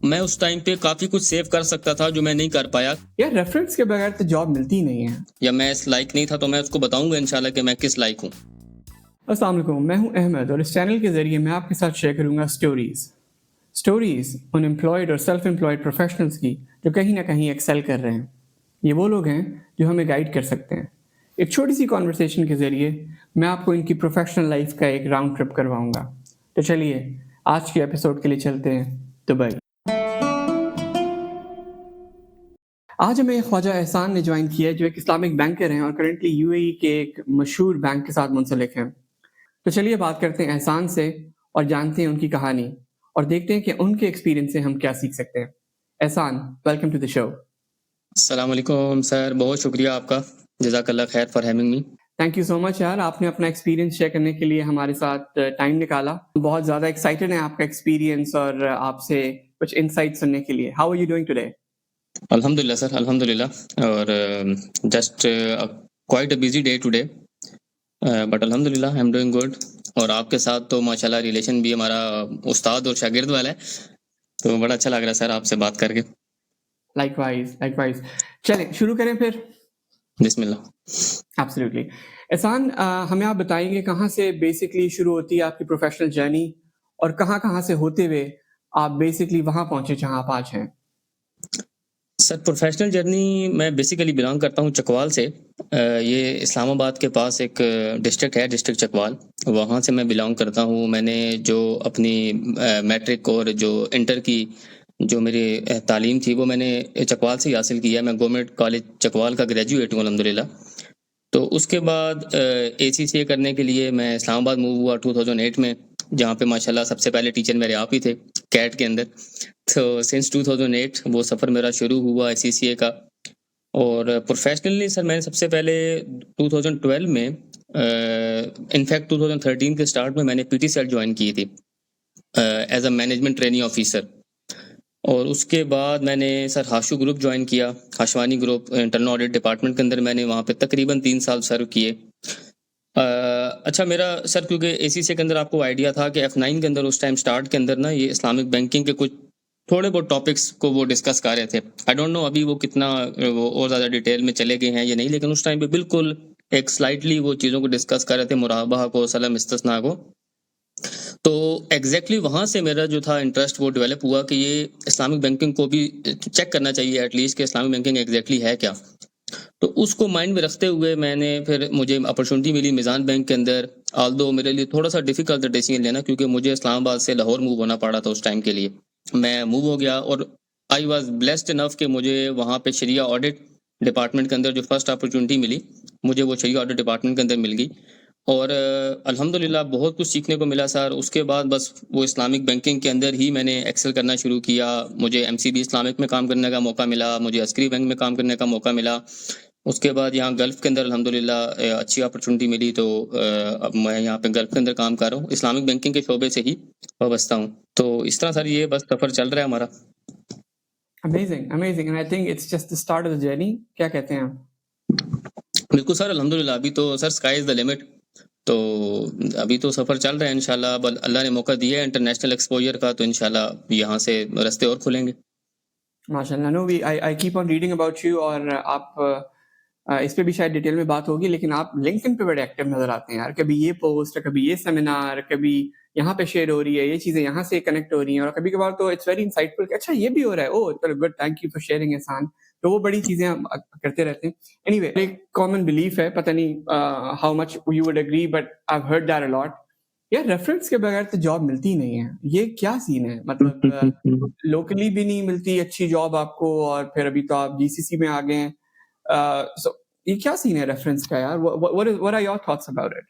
میں اس ٹائم پہ کافی کچھ سیو کر سکتا تھا جو میں نہیں کر پایا. یار ریفرنس کے بغیر تو جاب ملتی نہیں ہے. یا میں اس لائق نہیں تھا تو میں اس کو بتاؤں گا انشاءاللہ کہ میں کس لائق ہوں. السلام علیکم، میں ہوں احمد اور اس چینل کے ذریعے میں آپ کے ساتھ شیئر کروں گا سٹوریز ان امپلائڈ اور سیلف امپلائڈ پروفیشنلز کی جو کہیں نہ کہیں ایکسیل کر رہے ہیں. یہ وہ لوگ ہیں جو ہمیں گائیڈ کر سکتے ہیں. ایک چھوٹی سی کانورسیشن کے ذریعے میں آپ کو ان کی پروفیشنل لائف کا ایک راؤنڈ ٹرپ کرواؤں گا. تو چلیے آج کے ایپیسوڈ کے لیے چلتے ہیں دبئی. آج ہمیں خواجہ احسان نے جوائن کیا ہے جو ایک اسلامک بینکر ہیں اور کرنٹلی یو اے ای کے ایک مشہور بینک کے ساتھ منسلک ہیں. تو چلیے بات کرتے ہیں احسان سے اور جانتے ہیں ان کی کہانی اور دیکھتے ہیں کہ ان کے ایکسپیرینس سے ہم کیا سیکھ سکتے ہیں. احسان، ویلکم ٹو دی شو. السلام علیکم سر، بہت شکریہ آپ کا. جزاک اللہ خیر for having me. Thank you so much یار، آپ نے اپنا ایکسپیرینس شیئر کرنے کے لیے ہمارے ساتھ ٹائم نکالا. بہت زیادہ ایکسائٹڈ ہیں آپ کا ایکسپیرینس اور آپ سے کچھ انسائٹ سننے کے لیے. How are you doing today? الحمدللہ سر، الحمدللہ. اور just quite a busy day today but الحمدللہ آئی ایم ڈوئنگ گڈ. اور آپ کے ساتھ تو ماشاءاللہ ریلیشن بھی ہمارا استاد اور شاگرد والا ہے، تو بڑا اچھا لگ رہا ہے سر آپ سے بات کر کے. Like wise. چلیں شروع کریں پھر. بسم اللہ. ایبسلیوٹلی. احسان، ہمیں آپ بتائیں گے کہاں سے بیسکلی شروع ہوتی ہے آپ کی پروفیشنل جرنی اور کہاں سے ہوتے ہوئے آپ بیسکلی وہاں پہنچے جہاں آپ آج ہیں؟ سر پروفیشنل جرنی میں بیسیکلی بلانگ کرتا ہوں چکوال سے. یہ اسلام آباد کے پاس ایک ڈسٹرکٹ ہے، ڈسٹرکٹ چکوال، وہاں سے میں بلانگ کرتا ہوں. میں نے جو اپنی میٹرک اور جو انٹر کی جو میری تعلیم تھی وہ میں نے چکوال سے ہی حاصل کیا. میں گورنمنٹ کالج چکوال کا گریجویٹ ہوں الحمدللہ. تو اس کے بعد اے سی سی اے کرنے کے لیے میں اسلام آباد موو ہوا 2008 میں، جہاں پہ ماشاءاللہ سب سے پہلے ٹیچر میرے آپ ہی تھے کیٹ کے اندر. تو سنس 2008 وہ سفر میرا شروع ہوا اے سی سی اے کا. اور پروفیشنلی سر میں نے سب سے پہلے 2012 میں انفیکٹ 2013 کے سٹارٹ میں نے پی ٹی سیٹ جوائن کی تھی as a management training officer. اور اس کے بعد میں نے سر ہاشو گروپ جوائن کیا، ہاشوانی گروپ انٹرنل آڈٹ ڈپارٹمنٹ کے اندر. میں نے وہاں پہ تقریباً 3 سال سرو کیے. اچھا میرا سر کیونکہ اے سی سی کے اندر آپ کو آئیڈیا تھا کہ F9 کے اندر اس ٹائم سٹارٹ کے اندر نا یہ اسلامک بینکنگ کے کچھ تھوڑے بہت ٹاپکس کو وہ ڈسکس کر رہے تھے. آئی ڈونٹ نو ابھی وہ کتنا وہ اور زیادہ ڈیٹیل میں چلے گئے ہیں یا نہیں، لیکن اس ٹائم پہ بالکل ایک سلائٹلی وہ چیزوں کو ڈسکس کر رہے تھے، مرابحہ کو، سلم استثناء کو. تو ایگزیکٹلی وہاں سے میرا جو تھا انٹرسٹ وہ ڈیولپ ہوا کہ یہ اسلامک بینکنگ کو بھی چیک کرنا چاہیے ایٹ لیسٹ کہ اسلامک بینکنگ ایگزیکٹلی ہے کیا. تو اس کو مائنڈ میں رکھتے ہوئے میں نے پھر مجھے اپرچونٹی ملی میزان بینک کے اندر. آلدو میرے لیے تھوڑا سا ڈیفیکلٹ ڈیسیجن لینا کیونکہ مجھے اسلام آباد سے لاہور موو ہونا پڑا تھا اس ٹائم کے لیے. میں موو ہو گیا اور آئی واز بلیسڈ انف کہ مجھے وہاں پہ شریعہ آڈٹ ڈپارٹمنٹ کے اندر جو فرسٹ اپرچونٹی ملی مجھے وہ شریعہ آڈٹ ڈپارٹمنٹ کے اندر مل گئی. اور الحمدللہ بہت کچھ سیکھنے کو ملا سر. اس کے بعد بس وہ اسلامک بینکنگ کے اندر ہی میں نے ایکسل کرنا شروع کیا. مجھے ایم سی بی اسلامک میں کام کرنے کا موقع ملا، مجھے عسکری بینک میں کام کرنے کا موقع ملا. اس کے بعد یہاں گلف کے اندر الحمدللہ اچھی اپرچونٹی ملی، تو اب میں یہاں پہ گلف کے اندر کام کر رہا ہوں، اسلامک بینکنگ کے شعبے سے ہی وابستہ ہوں. تو اس طرح سر یہ بس سفر چل رہا ہے ہمارا. Amazing and I think it's just the start of the journey. کیا کہتے ہیں آپ؟ بالکل سر، الحمدللہ ابھی تو سر اسکائی از دا لمٹ. تو ابھی تو سفر چل رہا ہے انشاءاللہ. اب اللہ نے موقع دیا ہے انٹرنیشنل ایکسپوجر کا، تو انشاءاللہ یہاں سے رستے اور کھلیں گے. ماشاءاللہ. Now we I keep on reading about you, اور آپ اس پہ بھی شاید ڈیٹیل میں بات ہوگی، لیکن آپ لنکڈن پہ بڑے ایکٹیو نظر آتے ہیں یار. کبھی یہ پوسٹ، کبھی یہ سیمینار، کبھی یہاں پہ شیئر ہو رہی ہے، یہ چیزیں یہاں سے کنیکٹ ہو رہی ہیں، اور کبھی کبھار تو اٹس ویری انسائٹ فل کہ اچھا یہ بھی ہو رہا ہے. او چلو good, thank you for sharing Ehsan. تو وہ بڑی چیزیں ہم کرتے رہتے ہیں. اینی وے، ایک کامن بلیف ہے، پتہ نہیں how much you would agree but I heard that a lot. یار ریفرنس کے بغیر تو جاب ملتی نہیں ہے. یہ کیا سین ہے؟ مطلب لوکلی بھی نہیں ملتی اچھی جاب آپ کو، اور پھر ابھی تو آپ جی سی سی میں آ گئے ہیں. یہ کیا سین ہے ریفرنس کا یار؟ what are your thoughts about it؟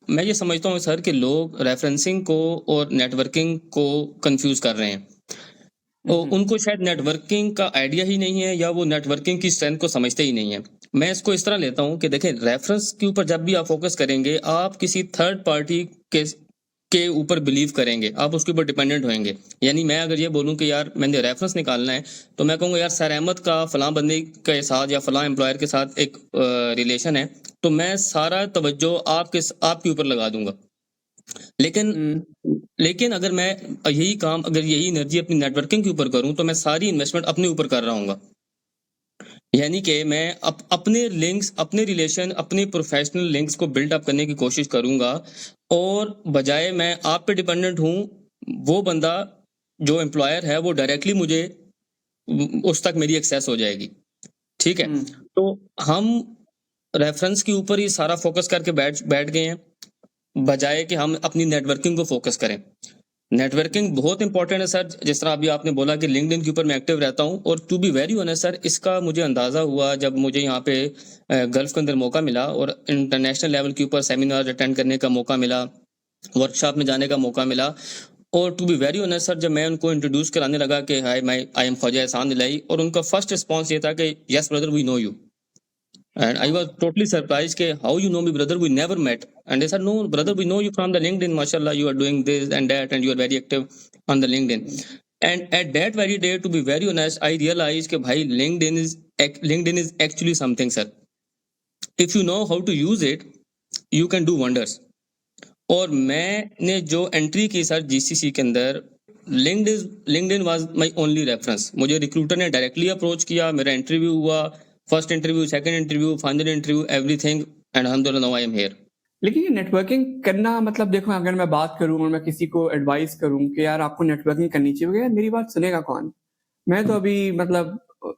میں یہ سمجھتا ہوں سر کہ لوگ ریفرنسنگ کو اور نیٹ ورکنگ کو کنفیوز کر رہے ہیں. ان کو شاید نیٹ ورکنگ کا آئیڈیا ہی نہیں ہے، یا وہ نیٹ ورکنگ کی اسٹرینتھ کو سمجھتے ہی نہیں ہیں. میں اس کو اس طرح لیتا ہوں کہ دیکھیں، ریفرنس کے اوپر جب بھی آپ فوکس کریں گے آپ کسی تھرڈ پارٹی کے اوپر بلیو کریں گے، آپ اس کے اوپر ڈیپینڈنٹ ہوئیں گے. یعنی میں اگر یہ بولوں کہ یار میں نے ریفرنس نکالنا ہے تو میں کہوں گا یار سر احمد کا فلاں بندے کے ساتھ یا فلاں امپلائر کے ساتھ ایک ریلیشن ہے، تو میں سارا توجہ آپ کے اوپر لگا دوں گا. لیکن لیکن اگر میں یہی کام اگر یہی انرجی اپنی نیٹ ورکنگ کے اوپر کروں تو میں ساری انویسٹمنٹ اپنے اوپر کر رہا ہوں گا. یعنی کہ میں اپنے لنکس اپنے ریلیشن اپنے پروفیشنل لنکس کو بلڈ اپ کرنے کی کوشش کروں گا, اور بجائے میں آپ پہ ڈیپینڈنٹ ہوں, وہ بندہ جو امپلائر ہے وہ ڈائریکٹلی مجھے اس تک میری ایکسیس ہو جائے گی. ٹھیک ہے, تو ہم ریفرنس کے اوپر ہی سارا فوکس کر کے بیٹھ گئے ہیں, بجائے کہ ہم اپنی نیٹ ورکنگ کو فوکس کریں. نیٹ ورکنگ بہت امپورٹنٹ ہے سر. جس طرح ابھی آپ نے بولا کہ لنکڈ ان کے اوپر میں ایکٹیو رہتا ہوں, اور ٹو بی ویری آنیسٹ سر, اس کا مجھے اندازہ ہوا جب مجھے یہاں پہ گلف کے اندر موقع ملا اور انٹرنیشنل لیول کے اوپر سیمینار اٹینڈ کرنے کا موقع ملا, ورک شاپ میں جانے کا موقع ملا, اور ٹو بی ویری آنیسٹ سر, جب میں ان کو انٹروڈیوس کرانے لگا کہ ہائی آئی ایم خواجہ احسان الہی, اور ان کا فرسٹ رسپانس یہ تھا کہ yes brother we know you. And I was totally surprised کہ how you know me brother, we never met. And they said no brother, we know you from the LinkedIn, mashallah you are doing this and that and you are very active on the LinkedIn. And at that very day, to be very honest, I realized کہ بھائی LinkedIn is actually something sir. If you know how to use it, you can do wonders. اور میں نے جو entry کی سر جی سی سی کے اندر, LinkedIn was my only reference. مجھے recruiter نے ڈائریکٹلی اپروچ کیا, میرا انٹرویو ہوا, first interview, second interview, final interview, every thing, and الحمدللہ ناؤ آئی ایم ہیئر. لیکن یہ نیٹ ورکنگ کرنا مطلب دیکھو, اگر میں بات کروں اور میں کسی کو ایڈوائز کروں کہ یار آپ کو نیٹ ورکنگ کرنی چاہیے, یار میری بات سنے گا کون؟ میں تو ابھی مطلب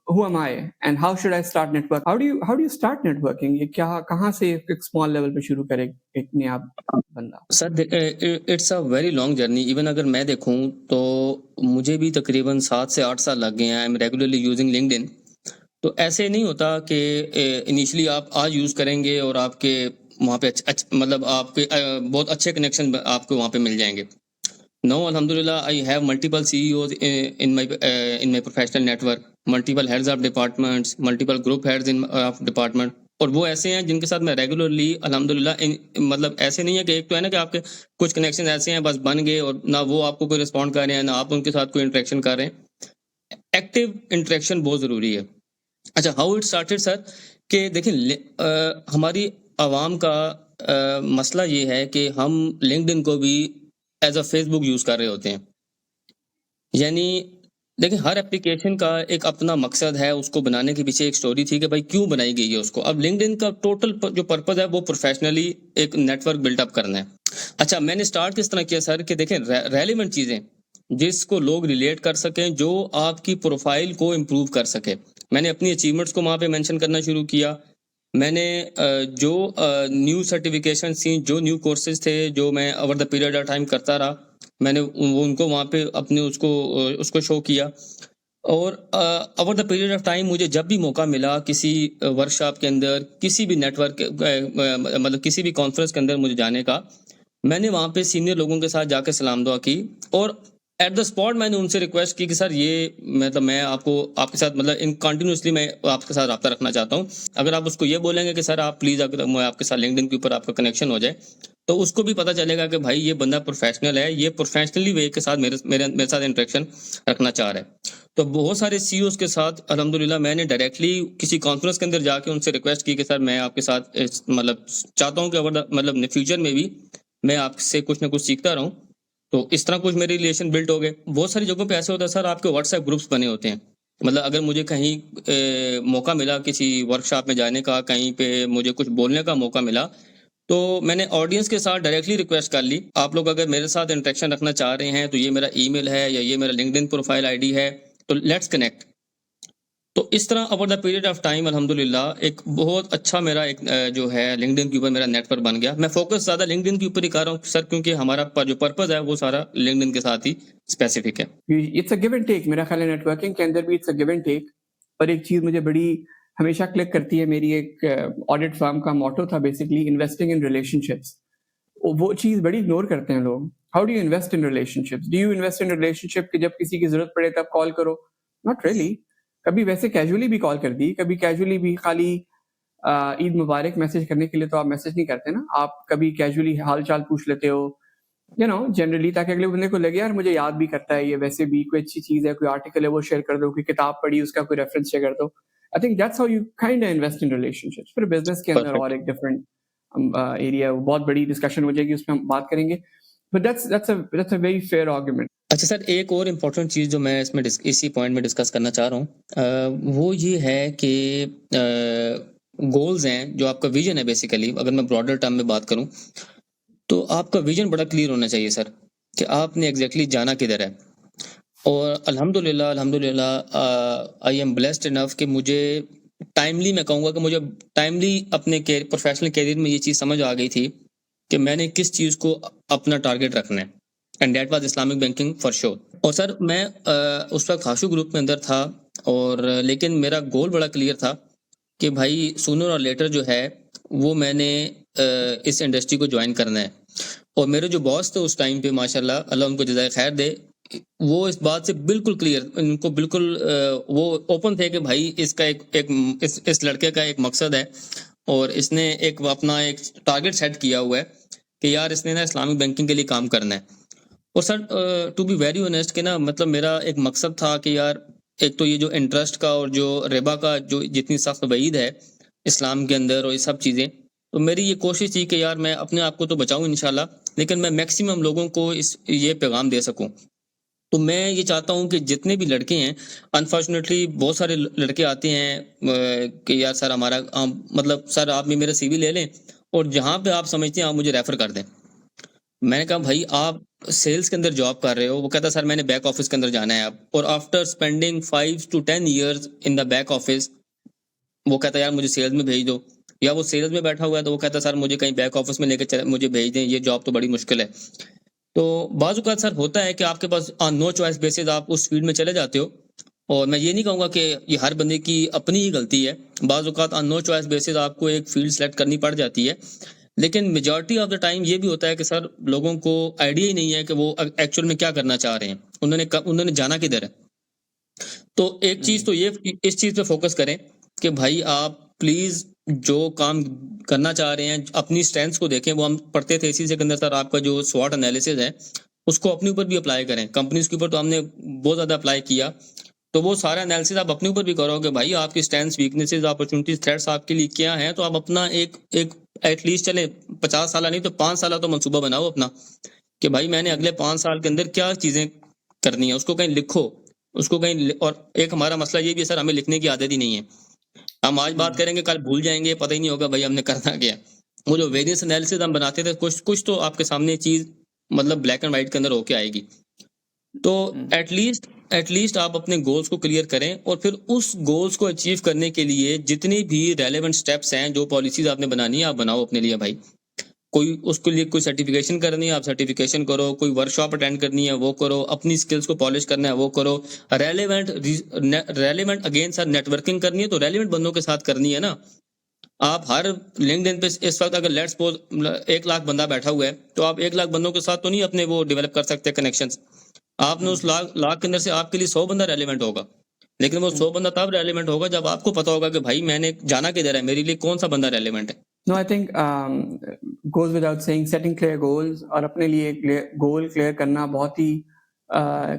who am I and how should I start network? How do you start networking? یہ کیا کہاں سے ایک اسمال لیول پہ شروع کرے ایک نیا بندہ؟ Sir it's a very long journey. Even اگر میں دیکھوں تو مجھے بھی تقریباً 7 سے 8 سال لگ گئے ہیں. I am regularly using LinkedIn. تو ایسے نہیں ہوتا کہ انیشلی آپ آج یوز کریں گے اور آپ کے وہاں پہ مطلب آپ کے بہت اچھے کنیکشن آپ کو وہاں پہ مل جائیں گے. نو الحمدللہ I have multiple CEOs in my professional network, multiple heads of departments, multiple group heads of department. اور وہ ایسے ہیں جن کے ساتھ میں ریگولرلی الحمدللہ مطلب ایسے نہیں ہے کہ ایک تو ہے نا کہ آپ کے کچھ کنیکشن ایسے ہیں بس بن گئے اور نہ وہ آپ کو کوئی رسپونڈ کر رہے ہیں نہ آپ ان کے ساتھ کوئی انٹریکشن کر رہے ہیں. ایکٹیو انٹریکشن بہت ضروری ہے. اچھا, ہاؤ اٹ اسٹارٹڈ سر, کہ دیکھیں ہماری عوام کا مسئلہ یہ ہے کہ ہم LinkedIn کو بھی as a Facebook use کر رہے ہوتے ہیں. یعنی دیکھیں ہر اپلیکیشن کا ایک اپنا مقصد ہے, اس کو بنانے کے پیچھے ایک سٹوری تھی کہ بھائی کیوں بنائی گئی ہے اس کو. اب LinkedIn کا ٹوٹل جو پرپز ہے وہ پروفیشنلی ایک نیٹ ورک بلڈ اپ کرنا ہے. اچھا, میں نے اسٹارٹ کس طرح کیا سر کہ دیکھیں ریلیونٹ چیزیں جس کو لوگ ریلیٹ کر سکیں, جو آپ کی پروفائل کو امپروو کر سکے. میں نے اپنی اچیومنٹس کو وہاں پہ مینشن کرنا شروع کیا. میں نے جو نیو سرٹیفکیشن تھیں, جو نیو کورسز تھے, جو میں over the period of time کرتا رہا, میں نے ان کو وہاں پہ اپنے اس کو شو کیا. اور over the period of time مجھے جب بھی موقع ملا کسی ورک شاپ کے اندر, کسی بھی نیٹ ورک مطلب کسی بھی کانفرنس کے اندر مجھے جانے کا, میں نے وہاں پہ سینئر لوگوں کے ساتھ جا کے سلام دعا کی, اور ایٹ دا اسپاٹ میں نے ان سے ریکویسٹ کی کہ سر یہ مطلب میں آپ کے ساتھ مطلب کنٹینیوسلی میں آپ کے ساتھ رابطہ رکھنا چاہتا ہوں. اگر آپ اس کو یہ بولیں گے کہ سر آپ پلیز اگر میں آپ کے ساتھ LinkedIn کے اوپر آپ کا کنیکشن ہو جائے, تو اس کو بھی پتہ چلے گا کہ بھائی یہ بندہ پروفیشنل ہے, یہ پروفیشنلی وے کے ساتھ میرے ساتھ انٹریکشن رکھنا چاہ رہا ہے. تو بہت سارے CEOs کے ساتھ الحمدللہ میں نے ڈائریکٹلی کسی کانفرنس کے اندر جا کے ان سے ریکویسٹ کی کہ سر میں آپ کے ساتھ مطلب چاہتا ہوں کہ مطلب فیوچر میں بھی میں آپ سے کچھ نہ کچھ سیکھتا رہوں. تو اس طرح کچھ میرے ریلیشن بلڈ ہو گئے. بہت ساری جگہوں پہ ایسے ہوتا ہے سر, آپ کے واٹس ایپ گروپس بنے ہوتے ہیں. مطلب اگر مجھے کہیں موقع ملا کسی ورک شاپ میں جانے کا, کہیں پہ مجھے کچھ بولنے کا موقع ملا, تو میں نے آڈینس کے ساتھ ڈائریکٹلی ریکویسٹ کر لی, آپ لوگ اگر میرے ساتھ انٹریکشن رکھنا چاہ رہے ہیں تو یہ میرا ای میل ہے یا یہ میرا LinkedIn پروفائل ID ہے, تو لیٹس کنیکٹ. تو اس طرح over the period of time الحمدللہ ایک بہت اچھا میرا ایک جو ہے LinkedIn کے اوپر میرا نیٹ ورک بن گیا. میں فوکس زیادہ LinkedIn کے اوپر ہی کر رہا ہوں سر, کیونکہ ہمارا جو پرپز ہے وہ سارا LinkedIn کے ساتھ ہی اسپیسیفک ہے. It's a give and take. میرا خیال ہے نیٹ ورکنگ کے اندر بھی it's a give and take. اور ایک چیز مجھے بڑی ہمیشہ کلک کرتی ہے, میری ایک آڈٹ فرم کا موٹو تھا basically investing in relationships. وہ چیز بڑی اگنور کرتے ہیں لوگ. How do you invest in relationships? Do you invest in relationship کہ جب کسی کی ضرورت پڑے تب کال کرو؟ Not really. کبھی ویسے کیجولی بھی کال کر دی, کبھی کیجولی بھی خالی عید مبارک میسج کرنے کے لیے تو آپ میسج نہیں کرتے نا, آپ کبھی کیجولی حال چال پوچھ لیتے ہو جنرلی, تاکہ اگلے بندے کو لگے یار مجھے یاد بھی کرتا ہے, یہ ویسے بھی کوئی اچھی چیز ہے, کوئی آرٹیکل ہے وہ شیئر کر دو, کوئی کتاب پڑھی اس کا کوئی ریفرنس شیئر کر دو. I think that's how you kind of invest in relationships. پھر بزنس کے اندر اور ایک ڈفرینٹ ایریا, بہت بڑی ڈسکشن ہو جائے گی, اس میں ہم بات کریں گے. But that's a very fair argument. اچھا سر، ایک اور امپورٹنٹ چیز جو میں اس میں اسی پوائنٹ میں ڈسکس کرنا چاہ رہا ہوں وہ یہ ہے کہ گولز ہیں، جو آپ کا ویژن ہے بیسیکلی، اگر میں براڈر ٹرم میں بات کروں تو آپ کا ویژن بڑا کلیئر ہونا چاہیے سر، کہ آپ نے ایگزیکٹلی جانا کدھر ہے. اور الحمدللہ آئی ایم بلیسڈ انف کہ مجھے ٹائملی، میں کہوں گا کہ مجھے ٹائملی اپنے پروفیشنل کیریئر میں یہ چیز سمجھ آ گئی تھی کہ میں نے کس چیز کو اپنا ٹارگیٹ رکھنا ہے، and that was Islamic banking for sure. اور سر میں اس وقت خاشو گروپ میں اندر تھا، اور لیکن میرا گول بڑا کلیئر تھا کہ بھائی سونر اور لیٹر جو ہے وہ میں نے اس انڈسٹری کو جوائن کرنا ہے. اور میرے جو باس تھے اس ٹائم پہ، ماشاءاللہ اللہ ان کو جزائے خیر دے، وہ اس بات سے بالکل کلیئر، ان کو بالکل وہ اوپن تھے کہ بھائی اس کا اس لڑکے کا ایک مقصد ہے، اور اس نے ایک اپنا ایک ٹارگیٹ سیٹ کیا ہوا ہے کہ یار اس نے نا اسلامک بینکنگ کے لیے کام کرنا ہے. اور سر ٹو بی ویری آنیسٹ کہ نا مطلب میرا ایک مقصد تھا کہ یار ایک تو یہ جو انٹرسٹ کا اور جو ربا کا جو جتنی سخت وعید ہے اسلام کے اندر اور یہ سب چیزیں، تو میری یہ کوشش تھی کہ یار میں اپنے آپ کو تو بچاؤں انشاءاللہ، لیکن میں میکسیمم لوگوں کو یہ پیغام دے سکوں. تو میں یہ چاہتا ہوں کہ جتنے بھی لڑکے ہیں، انفارچونیٹلی بہت سارے لڑکے آتے ہیں کہ یار سر ہمارا مطلب سر آپ بھی میرا سی وی لے لیں اور جہاں پہ آپ سمجھتے ہیں آپ مجھے ریفر کر دیں. میں نے کہا بھائی آپ سیلز کے اندر جاب کر رہے ہو، وہ کہتا سر میں نے بیک آفس کے اندر جانا ہے اب، اور after spending 5 to 10 years in the back office وہ کہتا یار مجھے سیلز میں بھیج دو، یا وہ سیلز میں بیٹھا ہوا ہے تو وہ کہتا سر مجھے کہیں بیک آفس میں لے کے مجھے بھیج دیں، یہ جاب تو بڑی مشکل ہے. تو بعض اوقات سر ہوتا ہے کہ آپ کے پاس نو چوائس بیسز آپ اس فیلڈ میں چلے جاتے ہو، اور میں یہ نہیں کہوں گا کہ یہ ہر بندے کی اپنی ہی غلطی ہے، بعض اوقات نو چوائس بیسز آپ کو ایک فیلڈ سلیکٹ کرنی پڑ جاتی ہے، لیکن میجورٹی آف دا ٹائم یہ بھی ہوتا ہے کہ سر لوگوں کو آئیڈیا ہی نہیں ہے کہ وہ ایکچوئل میں کیا کرنا چاہ رہے ہیں، انہوں نے جانا کدھر ہے. تو ایک چیز تو یہ اس چیز پہ فوکس کریں کہ بھائی آپ پلیز جو کام کرنا چاہ رہے ہیں اپنی اسٹرینتھس کو دیکھیں. وہ ہم پڑھتے تھے اسی سے اندر سر آپ کا جو سوٹ انالیسز ہے اس کو اپنے اوپر بھی اپلائی کریں. کمپنیز کے اوپر تو ہم نے بہت زیادہ اپلائی کیا، تو وہ سارا انالیسز آپ اپنے اوپر بھی کرو کہ بھائی آپ کی اسٹرینتھس، ویکنیسز، اپرچونیٹیز، تھریٹس آپ کے لیے کیا ہیں. تو آپ اپنا ایک ایٹ لیسٹ چلے 50 سالہ نہیں تو 5 سالہ تو منصوبہ بناؤ اپنا، کہ بھائی میں نے اگلے 5 سال کے اندر کیا چیزیں کرنی ہیں، اس کو کہیں لکھو، اس کو کہیں. اور ایک ہمارا مسئلہ یہ بھی ہے سر، ہمیں لکھنے کی عادت ہی نہیں ہے. ہم آج بات کریں گے کل بھول جائیں گے، پتہ ہی نہیں ہوگا بھائی ہم نے کرنا کیا. وہ جو ویریئنس انالیسز ہم بناتے تھے کچھ تو آپ کے سامنے چیز مطلب بلیک اینڈ وائٹ کے اندر ہو کے آئے گی. تو ایٹ لیسٹ آپ اپنے گولز کو کلیئر کریں، اور پھر اس گولز کو اچیو کرنے کے لیے جتنی بھی ریلیونٹ سٹیپس ہیں، جو پالیسیز آپ نے بنانی ہے آپ بناؤ اپنے لیے. بھائی کوئی اس کے لیے کوئی سرٹیفکیشن کرنی ہے آپ سرٹیفکیشن کرو، کوئی ورک شاپ اٹینڈ کرنی ہے وہ کرو، اپنی اسکلس کو پالش کرنا ہے وہ کرو. ریلیونٹ اگین سر نیٹورکنگ کرنی ہے تو ریلیونٹ بندوں کے ساتھ کرنی ہے نا. آپ ہر لنکڈ ان پہ اس وقت اگر لیٹس سپوز 1 لاکھ بندہ بیٹھا ہوا ہے تو آپ 1 لاکھ بندوں کے ساتھ تو نہیں اپنے وہ ڈیولپ کر سکتے کنیکشنز. آپ نے اس لاکھ کے اندر سے آپ کے لیے 100 بندہ ریلیونٹ ہوگا، لیکن وہ 100 بندہ تب ریلیونٹ ہوگا جب آپ کو پتا ہوگا کہ بھائی میں نے جانا کدھر ہے، میرے لیے کون سا بندہ ریلیونٹ ہے. No, I think goes without saying setting clear goals اور اپنے لیے گول کلیئر کرنا بہت ہی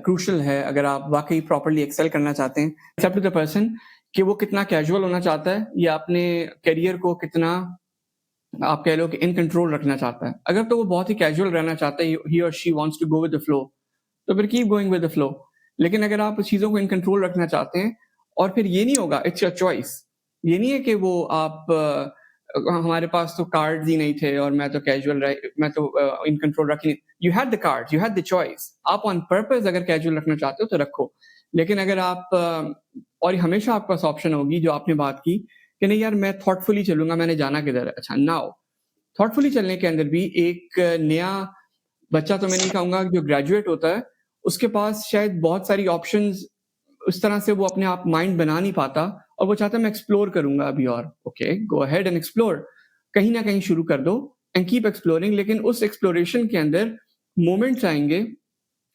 کروشل ہے اگر آپ واقعی پراپرلی ایکسل کرنا چاہتے ہیں. It's up to the person کہ وہ کتنا کیجول ہونا چاہتا ہے یا اپنے کیریئر کو کتنا آپ کہہ لو کہ ان کنٹرول رکھنا چاہتا ہے. اگر تو وہ بہت ہی کیجول رہنا چاہتا ہے، he or she wants to go with the flow، تو پھر keep going with the flow. لیکن اگر آپ چیزوں کو ان کنٹرول رکھنا چاہتے ہیں، اور پھر یہ نہیں ہوگا، اٹس یور چوائس. یہ نہیں ہے کہ وہ آپ ہمارے پاس تو کارڈز ہی نہیں تھے اور میں تو کیجول میں تو ان کنٹرول رکھی. You had the card, you had the choice. آپ آن پرپز اگر کیجول رکھنا چاہتے ہو تو رکھو، لیکن اگر آپ اور ہمیشہ آپ کے پاس آپشن ہوگی جو آپ نے بات کی کہ نہیں یار میں تھاٹ فلی چلوں گا، میں نے جانا کدھر ہے. اچھا ناؤ تھاٹ فلی چلنے کے اندر بھی ایک نیا بچہ، تو میں نہیں کہوں گا جو گریجویٹ ہوتا ہے اس کے پاس شاید بہت ساری آپشنز اس طرح سے وہ اپنے آپ مائنڈ بنا نہیں پاتا، اور وہ چاہتا ہے میں ایکسپلور کروں گا ابھی. اور okay go ahead and explore, کہیں نہ کہیں شروع کر دو اینڈ کیپ ایکسپلورنگ. لیکن اس ایکسپلوریشن کے اندر مومنٹس آئیں گے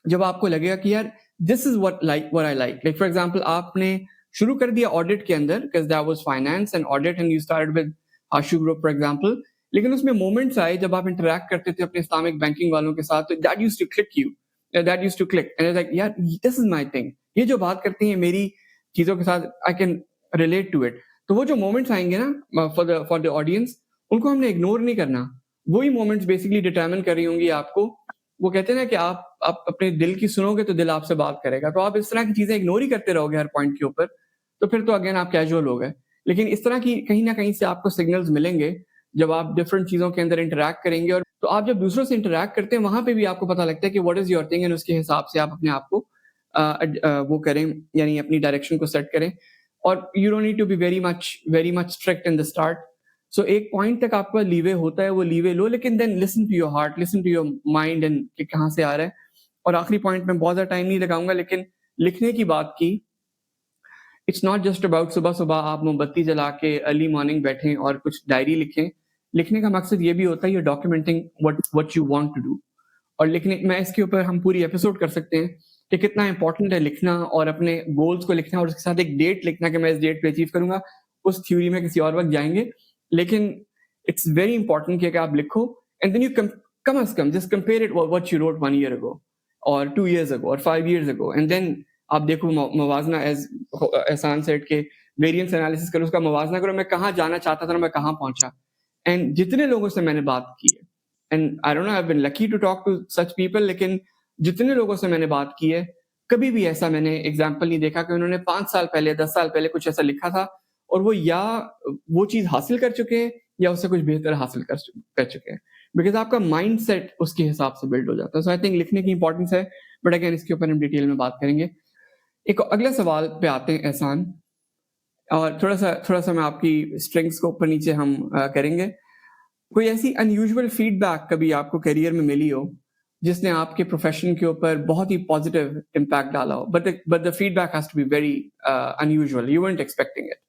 جب آپ کو لگے گا کہ یار دس از what I like. Like for example آپ نے شروع کر دیا آڈٹ کے اندر because that was finance and audit and you started with Ashu Group for example، لیکن اس میں مومنٹس آئے جب آپ انٹریکٹ کرتے تھے اپنے اسلامک بینکنگ والوں کے ساتھ، تو that used to click and it's like یار this is my thing. یہ جو بات کرتی ہیں میری چیزوں کے ساتھ I can relate to it. تو وہ جو مومنٹس آئیں گے نا for the audience، ان کو ہم نے اگنور نہیں کرنا. وہی مومنٹس بیسکلی ڈٹرمن کر رہی ہوں گی آپ کو وہ کہتے ہیں نا کہ آپ اپنے دل کی سنو گے تو دل آپ سے بات کرے گا. تو آپ اس طرح کی چیزیں اگنور ہی کرتے رہو گے ہر پوائنٹ کے اوپر, تو پھر تو اگین آپ کیجول ہو گئے. لیکن اس طرح کی کہیں نہ کہیں سے آپ کو سگنلز ملیں گے جب آپ ڈفرنٹ چیزوں کے اندر انٹریکٹ کریں گے. اور تو آپ جب دوسروں سے انٹریکٹ کرتے ہیں وہاں پہ بھی آپ کو پتہ لگتا ہے کہ what is your thing, and اس کے حساب سے آپ اپنے آپ کو وہ کریں, یعنی اپنی ڈائریکشن کو سیٹ کریں. اور you don't need to be very much strict in the start. So ایک پوائنٹ تک آپ کا لیوے ہوتا ہے, وہ لیوے لو, لیکن then listen to your heart, listen to your mind, and کہ کہاں سے آ رہا ہے. اور آخری پوائنٹ میں بہت زیادہ ٹائم نہیں لگاؤں گا, لیکن لکھنے کی بات کی, اٹس ناٹ جسٹ اباؤٹ صبح صبح آپ موم بتی جلا کے ارلی مارننگ بیٹھیں اور کچھ ڈائری لکھیں. لکھنے کا مقصد یہ بھی ہوتا ہے, یہ ڈاکیومنٹنگ what you want to do. اور لکھنے میں اس کے اوپر ہم پوری ایپیسوڈ کر سکتے ہیں کہ کتنا امپورٹنٹ ہے لکھنا, اور اپنے گولز کو لکھنا, اور اس کے ساتھ ایک ڈیٹ لکھنا کہ میں اس ڈیٹ پہ اچیو کروں گا. اس تھیوری میں کسی اور وقت جائیں گے, لیکن اٹس ویری امپورٹنٹ کہ اگر آپ لکھو اینڈ دین یو کم از کم just compare it what you wrote 1 year ago اور 2 years ago اور 5 years ago, اینڈ دین آپ دیکھو موازنہ, ایز احسان سیٹ کے ویریئنس انالیسس کرو, اس کا موازنہ کرو, میں کہاں جانا چاہتا تھا, میں کہاں پہنچا. اینڈ جتنے لوگوں سے میں نے بات کی ہے, and I don't know, I have been lucky to talk to such people, لیکن جتنے لوگوں سے میں نے بات کی ہے, کبھی بھی ایسا میں نے ایگزامپل نہیں دیکھا کہ انہوں نے 5 سال پہلے 10 سال پہلے کچھ ایسا لکھا تھا اور وہ یا وہ چیز حاصل کر چکے ہیں یا اس سے کچھ بہتر حاصل کر چکے ہیں, بیکاز آپ کا مائنڈ سیٹ اس کے حساب سے بلڈ ہو جاتا ہے. سو آئی تھنک لکھنے کی امپورٹنس ہے, بٹ اگین اس کے اوپر ہم ڈیٹیل میں بات کریں گے. ایک اگلا سوال پہ آتے ہیں احسان, اور تھوڑا سا میں آپ کی اسٹرنگس کو اوپر نیچے ہم کریں گے. کوئی ایسی انیوژول فیڈ بیک کبھی آپ کو کیریئر میں ملی ہو جس نے آپ کے پروفیشن کے اوپر بہت ہی پازیٹیو امپیکٹ ڈالا ہو, but the feedback has to be very unusual, you weren't expecting it.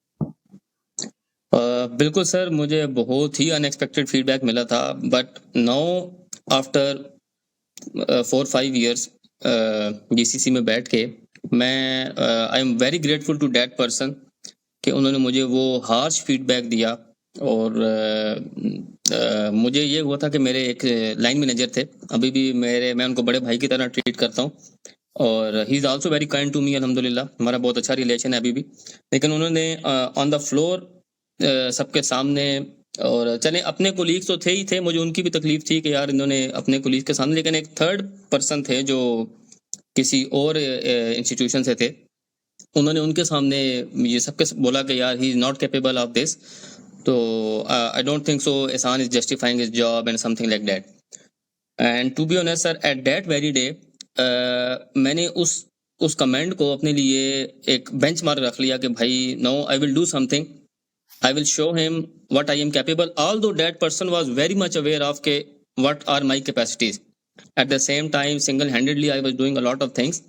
بالکل سر, مجھے بہت ہی ان ایکسپیکٹڈ فیڈ بیک ملا تھا, but now after 4-5 years GCC میں بیٹھ کے میں I am very grateful to that person کہ انہوں نے مجھے وہ ہارش فیڈ بیک دیا. اور مجھے یہ ہوا تھا کہ میرے ایک لائن مینیجر تھے, ابھی بھی میں ان کو بڑے بھائی کی طرح ٹریٹ کرتا ہوں, اور he is also very kind to me, الحمدللہ ہمارا بہت اچھا ریلیشن ہے ابھی بھی. لیکن انہوں نے آن دا فلور سب کے سامنے, اور چلیں اپنے کولیگس تو تھے ہی تھے, مجھے ان کی بھی تکلیف تھی کہ یار انہوں نے اپنے کولیگس کے سامنے, لیکن ایک تھرڈ پرسن تھے جو کسی اور انسٹیٹیوشن سے تھے, انہوں نے ان کے سامنے یہ سب کے بولا کہ یار he is not capable of this, تو I don't think so Ehsan is justifying his job and something like that. And to be honest sir, at that very day میں نے اس کمنٹ کو اپنے لیے ایک بینچ مارک رکھ لیا کہ بھائی no, I will do something, I will show him what I am capable, although that person was very much aware of what are my capacities. At the same time, single-handedly I was doing a lot of things.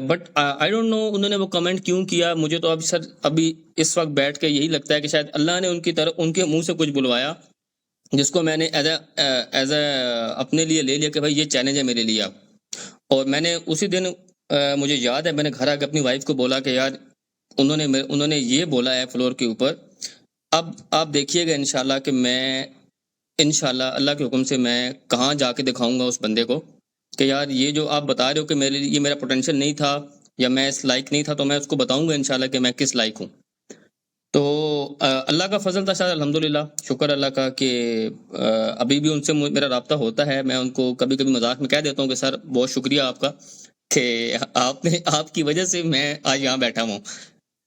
But I don't know انہوں نے وہ comment کیوں کیا. مجھے تو ابھی اس وقت بیٹھ کے یہی لگتا ہے کہ شاید اللہ نے ان کے منہ سے کچھ بلوایا, جس کو میں نے ایز اے اپنے لیے لے لیا کہ بھائی یہ چیلنج ہے میرے لیے. اور میں نے اسی دن مجھے یاد ہے, میں نے گھر آ کے اپنی وائف کو بولا کہ یار انہوں نے یہ بولا ہے فلور کے اوپر, اب آپ دیکھیے گا انشاءاللہ کہ میں انشاءاللہ اللہ کے حکم سے میں کہاں جا کے دکھاؤں گا اس بندے کو کہ یار یہ جو آپ بتا رہے ہو کہ میرے لیے یہ میرا پوٹینشیل نہیں تھا یا میں اس لائق نہیں تھا, تو میں اس کو بتاؤں گا انشاءاللہ کہ میں کس لائق ہوں. تو اللہ کا فضل تھا شاید, الحمدللہ, شکر اللہ کا کہ ابھی بھی ان سے میرا رابطہ ہوتا ہے. میں ان کو کبھی کبھی مذاق میں کہہ دیتا ہوں کہ سر بہت شکریہ آپ کا کہ آپ کی وجہ سے میں آج یہاں بیٹھا ہوں.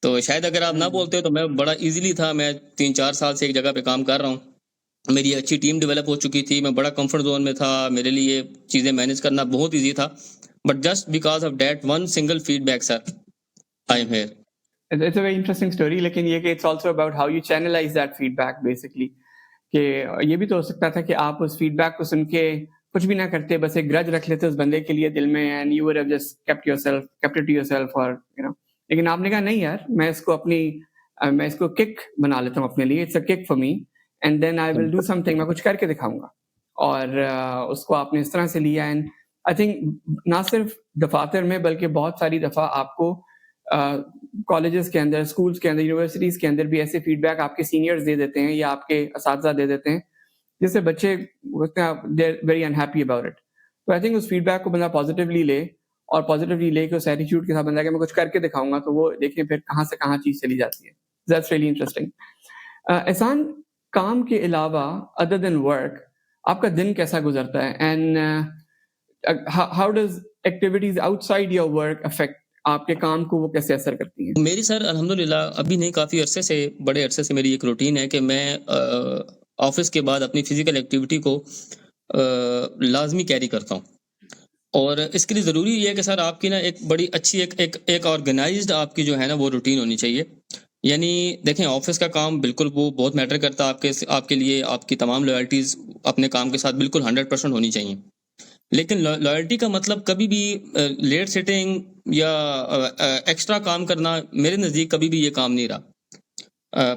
تو شاید اگر آپ نہ بولتے تو میں بڑا ایزیلی تھا, میں 3-4 سال سے ایک جگہ پہ کام کر رہا ہوں, میری اچھی ٹیم ڈیولپ ہو چکی تھی, میں بڑا کمفرٹ زون میں تھا, میرے لیے چیزیں مینیج کرنا بہت ایزی تھا, but just because of that one single feedback sir I am here. It's a very interesting story, لیکن یہ کہ it's also about how you channelize that feedback basically, کہ یہ بھی تو ہو سکتا تھا کہ آپ اس فیڈ بیک کو سن کے کچھ بھی نہ کرتے, بس ایک گرج رکھ لیتے اس بندے کے لیے دل میں, and you would have just kept it to yourself, or you know. لیکن آپ نے کہا نہیں یار, میں اس کو کک بنا لیتا ہوں اپنے لیے, it's a kick for me, and then I will do something, میں کچھ کر کے دکھاؤں گا. اور اس کو آپ نے اس طرح سے لیا. اینڈ آئی تھنک نہ صرف دفاتر میں بلکہ بہت ساری دفعہ آپ کو کالجز کے اندر, اسکولس کے اندر, یونیورسٹیز کے اندر بھی ایسے فیڈ بیک آپ کے سینئرز دے دیتے ہیں یا آپ کے اساتذہ دے دیتے ہیں جس سے بچے they very unhappy about it. تو آئی تھنک اس فیڈ بیک کو بندہ پازیٹیولی لے, اور پازیٹیولی لے کے اس ایٹیٹیوڈ کے ساتھ بندہ کہ میں کچھ کر کے دکھاؤں گا, تو وہ دیکھیں پھر کہاں سے کہاں چیز چلی جاتی ہے. That's really interesting. احسان, کام کے علاوہ ادر دین ورک آپ کا دن کیسا گزرتا ہے؟ And how does activities outside your work affect آپ کے کام کو وہ کیسے اثر کرتی ہیں؟ میری سر الحمدللہ ابھی نہیں، کافی عرصے سے، بڑے عرصے سے میری ایک روٹین ہے کہ میں آفس کے بعد اپنی فزیکل ایکٹیویٹی کو لازمی کیری کرتا ہوں. اور اس کے لیے ضروری یہ ہے کہ سر آپ کی نا ایک بڑی اچھی ایک آرگنائزڈ آپ کی جو ہے نا وہ روٹین ہونی چاہیے. یعنی دیکھیں آفس کا کام بالکل وہ بہت میٹر کرتا ہے آپ کے لیے. آپ کی تمام لائلٹیز اپنے کام کے ساتھ بالکل 100% ہونی چاہیے. لیکن لائلٹی کا مطلب کبھی بھی لیٹ سیٹنگ یا ایکسٹرا کام کرنا میرے نزدیک کبھی بھی یہ کام نہیں رہا.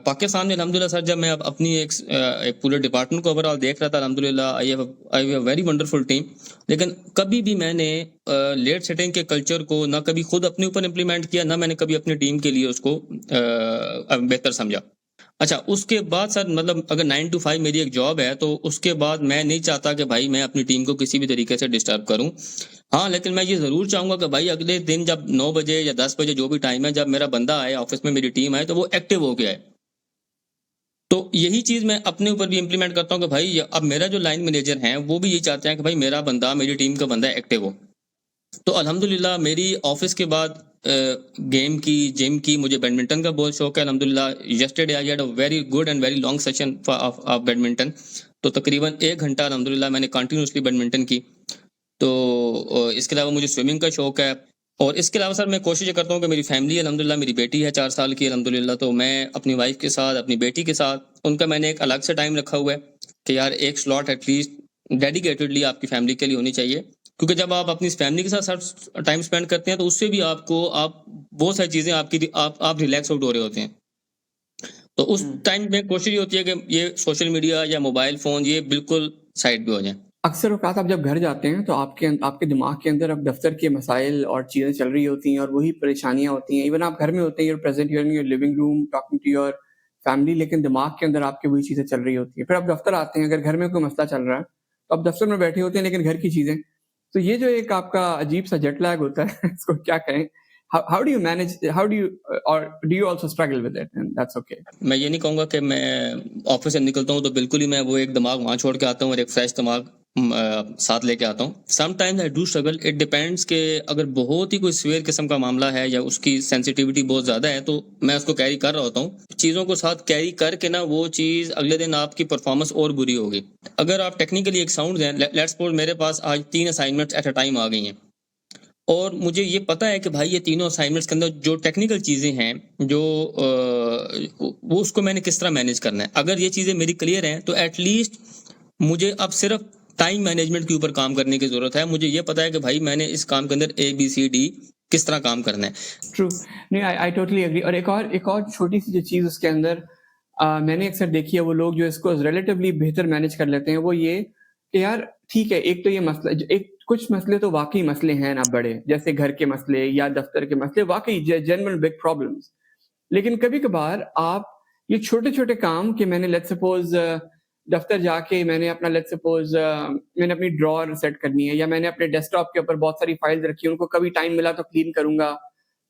پاکستان میں الحمدللہ سر جب میں اپنی ایک پورے ڈپارٹمنٹ کو اوور آل دیکھ رہا تھا، الحمدللہ I have very wonderful team. لیکن کبھی بھی میں نے لیٹ سیٹنگ کے کلچر کو نہ کبھی خود اپنے اوپر امپلیمنٹ کیا، نہ میں نے کبھی اپنی ٹیم کے لیے اس کو بہتر سمجھا. اچھا، اس کے بعد سر مطلب اگر 9 to 5 میری ایک جاب ہے تو اس کے بعد میں نہیں چاہتا کہ بھائی میں اپنی ٹیم کو کسی بھی طریقے سے ڈسٹرب کروں. ہاں لیکن میں یہ ضرور چاہوں گا کہ بھائی اگلے دن جب 9 بجے یا 10 بجے جو بھی ٹائم ہے، جب میرا بندہ آئے آفس میں، میری ٹیم آئے، تو وہ ایکٹیو ہو گیا ہے. تو یہی چیز میں اپنے اوپر بھی امپلیمنٹ کرتا ہوں کہ بھائی اب میرا جو لائن مینیجر ہیں وہ بھی یہ چاہتے ہیں کہ بھائی میرا بندہ، میری ٹیم کا بندہ ایکٹیو ہو. تو الحمدللہ میری آفس کے بعد گیم کی، جم کی، مجھے بیڈمنٹن کا بہت شوق ہے. الحمدللہ yesterday I had a very good and very long session of badminton. تو تقریباً 1 گھنٹہ الحمدللہ میں نے کنٹینیوسلی بیڈمنٹن کی. تو اس کے علاوہ مجھے سوئمنگ کا شوق ہے. اور اس کے علاوہ سر میں کوشش یہ کرتا ہوں کہ میری فیملی الحمدللہ، میری بیٹی ہے 4 سال کی الحمدللہ، تو میں اپنی وائف کے ساتھ، اپنی بیٹی کے ساتھ، ان کا میں نے ایک الگ سے ٹائم رکھا ہوا ہے کہ یار ایک سلاٹ ایٹ لیسٹ ڈیڈیکیٹڈلی آپ کی فیملی کے لیے ہونی چاہیے. کیونکہ جب آپ اپنی فیملی کے ساتھ ٹائم اسپینڈ کرتے ہیں تو اس سے بھی آپ بہت ساری چیزیں آپ ریلیکس آؤٹ ہو رہے ہوتے ہیں. تو اس ٹائم میں کوشش یہ ہوتی ہے کہ یہ سوشل میڈیا یا موبائل فون یہ بالکل سائڈ پہ ہو جائیں. اکثر اوقات آپ جب گھر جاتے ہیں تو آپ کے دماغ کے اندر اب دفتر کے مسائل اور چیزیں چل رہی ہوتی ہیں اور وہی پریشانیاں ہوتی ہیں. ایون آپ گھر میں ہوتے ہیں، you're present, you're in your living room talking to your family، لیکن دماغ کے اندر آپ کے وہی چیزیں چل رہی ہوتی ہیں. پھر آپ دفتر آتے ہیں، اگر گھر میں کوئی مسئلہ چل رہا ہے تو آپ دفتر میں بیٹھے ہوتے ہیں لیکن گھر کی چیزیں. تو یہ جو ایک آپ کا عجیب سا جیٹ لیگ ہوتا ہے اس کو کیا کہیں؟ How do you manage, or do you also struggle with it and that's okay؟ میں یہ نہیں کہوں گا کہ میں آفس سے نکلتا ہوں تو بالکل ہی میں وہ ایک دماغ وہاں چھوڑ کے آتا ہوں اور ایک فریش دماغ ساتھ لے کے آتا ہوں. Some times I do struggle. It depends کہ اگر بہت ہی کوئی سویئر قسم کا معاملہ ہے یا اس کی سینسٹیوٹی بہت زیادہ ہے تو میں اس کو کیری کر رہا ہوتا ہوں. چیزوں کو ساتھ کیری کر کے نا وہ چیز اگلے دن آپ کی پرفارمنس اور بری ہوگی. اگر آپ ٹیکنیکلی ایک ساؤنڈ ہیں، لیٹس سپوز میرے پاس آج 3 اسائنمنٹس ایٹ اے ٹائم آ گئی ہیں اور مجھے یہ پتا ہے کہ بھائی یہ تینوں اسائنمنٹس کے اندر جو ٹیکنیکل چیزیں ہیں جو وہ اس کو میں نے کس طرح مینیج کرنا ہے. اگر یہ چیزیں میری کلیئر ہیں تو ایٹ لیسٹ مجھے اب صرف ٹائم مینجمنٹ کے اوپر کام کرنے کی ضرورت ہے. مجھے یہ پتا ہے کہ بھائی میں نے اس کام کے اندر ABCD کس طرح کام کرنا ہے. ٹرو، نہیں آئی ٹوٹلی ایگری. اور ایک اور چھوٹی سی جو چیز اس کے اندر میں نے اکثر دیکھی ہے، وہ لوگ جو اس کو ریلیٹیولی بہتر مینیج کر لیتے ہیں، وہ یہ کہ یار ٹھیک ہے، ایک تو یہ مسئلہ، کچھ مسئلے تو واقعی مسئلے ہیں نا بڑے، جیسے گھر کے مسئلے یا دفتر کے مسئلے، واقعی جنرل بگ پرابلمس. لیکن کبھی کبھار آپ یہ چھوٹے چھوٹے کام کہ میں نے لیٹ سپوز دفتر جا کے میں نے اپنا میں نے اپنی ڈراور سیٹ کرنی ہے، یا میں نے اپنے ڈیسک ٹاپ کے اوپر بہت ساری فائلز رکھی ہیں، ان کو کبھی ٹائم ملا تو کلین کروں گا.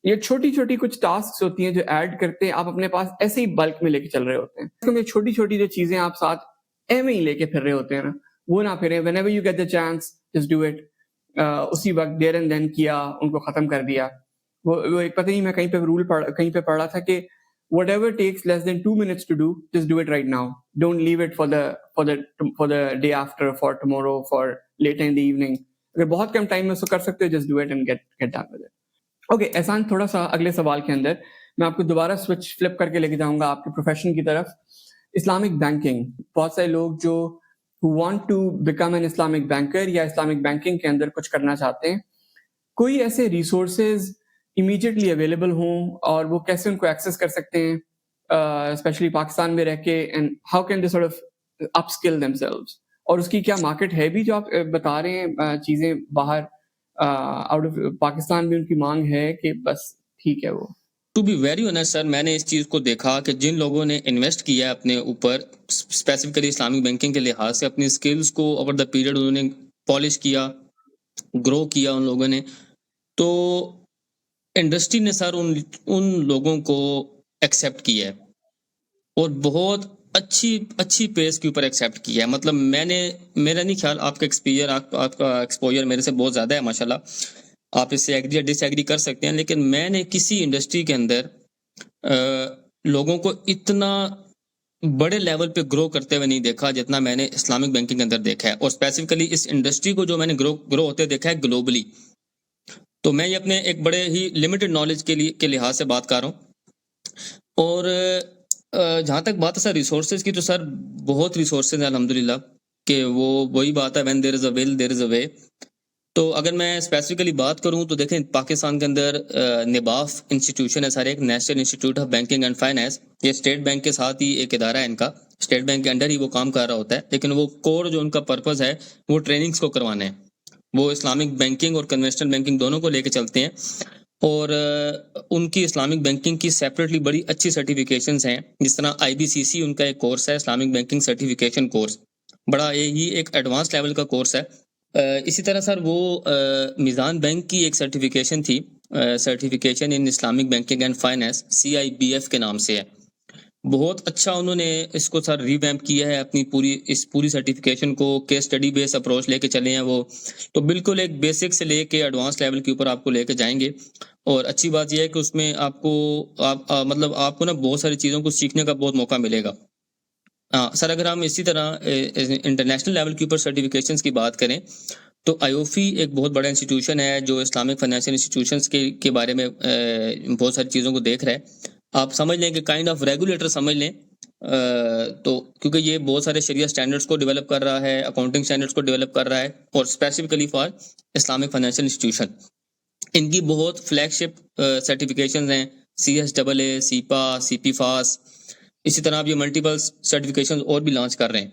یہ چھوٹی چھوٹی کچھ ٹاسکس ہوتی ہیں جو ایڈ کرتے ہیں، آپ اپنے پاس ایسے ہی بلک میں لے کے چل رہے ہوتے ہیں. یہ چھوٹی چھوٹی جو چیزیں آپ ساتھ ایویں ہی لے کے پھر رہے ہوتے ہیں نا، وہ نہ پھریں. whenever you get the chance just do it. اسی وقت دیر اینڈ دین کیا، ان کو ختم کر دیا. وہ ایک پتہ نہیں میں کہیں پہ پڑھ رہا تھا کہ whatever takes less than 2 minutes to do, just do it right now. Don't leave it for the day after, for tomorrow, for later in the evening. اگر بہت کم ٹائم میں اس کو کر سکتے ہو just do it and get done with it. Okay Ehsan, تھوڑا سا اگلے سوال کے اندر میں آپ کو دوبارہ سوئچ فلپ کر کے لے کے جاؤں گا آپ کے پروفیشن کی طرف. اسلامک بینکنگ، بہت سارے لوگ جو who want to become an Islamic banker یا اسلامک بینکنگ کے اندر کچھ کرنا چاہتے ہیں، کوئی ایسے ریسورسز امیجیٹلی اویلیبل ہوں اور وہ کیسے ان کو ایکسیس کر سکتے ہیں اسپیشلی پاکستان میں رہ کے، and how can they sort of up skill them selves, اور اس کی کیا مارکیٹ ہے بھی جو آپ بتا رہے ہیں چیزیں باہر آؤٹ آف پاکستان میں ان کی مانگ ہے کہ بس ٹھیک ہے وہ؟ ٹو بی ویری آنیسٹ سر، میں نے اس چیز کو دیکھا کہ جن لوگوں نے انویسٹ کیا ہے اپنے اوپر اسپیسیفکلی اسلامک بینکنگ کے لحاظ سے، اپنی اسکلس کو اوور دا پیریڈ انہوں نے پالش کیا، گرو کیا ان لوگوں نے، تو انڈسٹری نے سر ان لوگوں کو ایکسیپٹ کیا ہے اور بہت اچھی پیس کے اوپر ایکسیپٹ کیا ہے. مطلب میرا نہیں خیال آپ کا ایکسپوجر میرے سے بہت زیادہ ہے ماشاءاللہ, آپ اس سے ایگری یا ڈس ایگری کر سکتے ہیں, لیکن میں نے کسی انڈسٹری کے اندر لوگوں کو اتنا بڑے لیول پہ گرو کرتے ہوئے نہیں دیکھا جتنا میں نے اسلامک بینکنگ کے اندر دیکھا ہے, اور اسپیسیفکلی اس انڈسٹری کو جو میں نے گرو ہوتے دیکھا ہے گلوبلی. تو میں یہ اپنے ایک بڑے ہی لمیٹڈ نالج کے لحاظ سے بات کر رہا ہوں. اور جہاں تک بات ہے سر ریسورسز کی, تو سر بہت ریسورسز ہیں الحمدللہ, کہ وہی بات ہے when there is a will there is a way. تو اگر میں اسپیسیفکلی بات کروں تو دیکھیں پاکستان کے اندر نباف انسٹیٹیوشن ہے سر, ایک national institute of banking and finance. یہ اسٹیٹ بینک کے ساتھ ہی ایک ادارہ ہے ان کا, اسٹیٹ بینک کے انڈر ہی وہ کام کر رہا ہوتا ہے, لیکن وہ کور جو ان کا پرپز ہے وہ ٹریننگز کو کروانے ہیں. وہ اسلامک بینکنگ اور کنونشنل بینکنگ دونوں کو لے کے چلتے ہیں, اور ان کی اسلامک بینکنگ کی سیپریٹلی بڑی اچھی سرٹیفکیشنز ہیں. جس طرح IBCC ان کا ایک کورس ہے اسلامک بینکنگ سرٹیفکیشن کورس, بڑا ہی ایک ایڈوانس لیول کا کورس ہے. اسی طرح سر وہ میزان بینک کی ایک سرٹیفکیشن تھی, certification in Islamic banking and finance, CIBF کے نام سے ہے. بہت اچھا انہوں نے اس کو سر ریویمپ کیا ہے, اپنی پوری سرٹیفکیشن کو کیس اسٹڈی بیس اپروچ لے کے چلے ہیں وہ. تو بالکل ایک بیسک سے لے کے ایڈوانس لیول کے اوپر آپ کو لے کے جائیں گے. اور اچھی بات یہ ہے کہ اس میں آپ کو نا بہت ساری چیزوں کو سیکھنے کا بہت موقع ملے گا. سر اگر ہم اسی طرح انٹرنیشنل لیول کے اوپر سرٹیفکیشنز کی بات کریں تو IOFI ایک بہت بڑا انسٹیٹیوشن ہے جو اسلامک فائنینشیل انسٹیٹیوشنز کے بارے میں بہت ساری چیزوں کو دیکھ رہا ہے. آپ سمجھ لیں کہ کائنڈ آف ریگولیٹر سمجھ لیں. تو کیونکہ یہ بہت سارے شریعہ سٹینڈرڈز کو ڈیولپ کر رہا ہے, اکاؤنٹنگ سٹینڈرڈز کو ڈیولپ کر رہا ہے, اور specifically for Islamic financial institution. ان کی بہت فلیگ شپ سرٹیفکیشنز ہیں, CSAA, SIPA, CPFAS. اسی طرح آپ یہ ملٹیپل سرٹیفکیشن اور بھی لانچ کر رہے ہیں.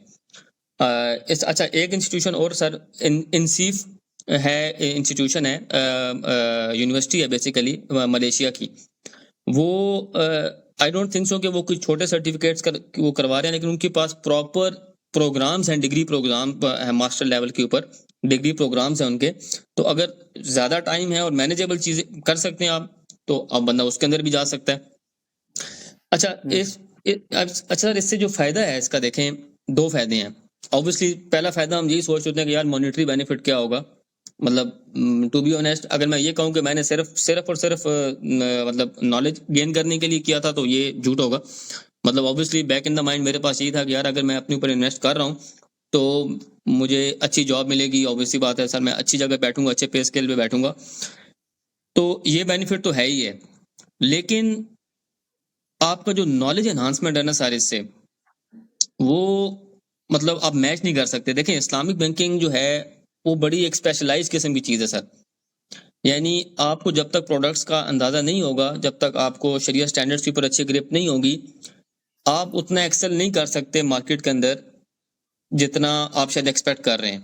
اچھا ایک انسٹیٹیوشن اور سر انسیف ہے, انسٹیٹیوشن ہے, یونیورسٹی ہے بیسیکلی ملیشیا کی. وہ آئی ڈونٹ تھنک سو کہ وہ کچھ چھوٹے سرٹیفکیٹس وہ کروا رہے ہیں, لیکن ان کے پاس پراپر پروگرامز ہیں, ڈگری پروگرام ہے ماسٹر لیول کے اوپر, ڈگری پروگرامز ہیں ان کے. تو اگر زیادہ ٹائم ہے اور مینیجیبل چیزیں کر سکتے ہیں آپ, تو اب بندہ اس کے اندر بھی جا سکتا ہے. اچھا سر اس سے جو فائدہ ہے اس کا دیکھیں, دو فائدے ہیں. اوبویسلی پہلا فائدہ ہم یہی سوچ ہوتے ہیں کہ یار مانیٹری بینیفٹ کیا ہوگا. مطلب ٹو بی آنیسٹ اگر میں یہ کہوں کہ میں نے صرف اور صرف مطلب نالج گین کرنے کے لیے کیا تھا تو یہ جھوٹ ہوگا. مطلب obviously back in the mind میرے پاس یہی تھا کہ یار اگر میں اپنے اوپر انویسٹ کر رہا ہوں تو مجھے اچھی جاب ملے گی. اوبویسلی بات ہے سر, میں اچھی جگہ بیٹھوں گا, اچھے پے اسکیل پہ بیٹھوں گا, تو یہ بینیفٹ تو ہے ہی ہے. لیکن آپ کا جو نالج انہانسمنٹ ہے نا سر, اس سے وہ مطلب آپ میچ نہیں کر سکتے. دیکھیں اسلامک بینکنگ جو ہے وہ بڑی ایک اسپیشلائز قسم کی چیز ہے سر. یعنی آپ کو جب تک پروڈکٹس کا اندازہ نہیں ہوگا, جب تک آپ کو شریعہ سٹینڈرڈز کے اوپر اچھی گرپ نہیں ہوگی, آپ اتنا ایکسل نہیں کر سکتے مارکیٹ کے اندر جتنا آپ شاید ایکسپیکٹ کر رہے ہیں.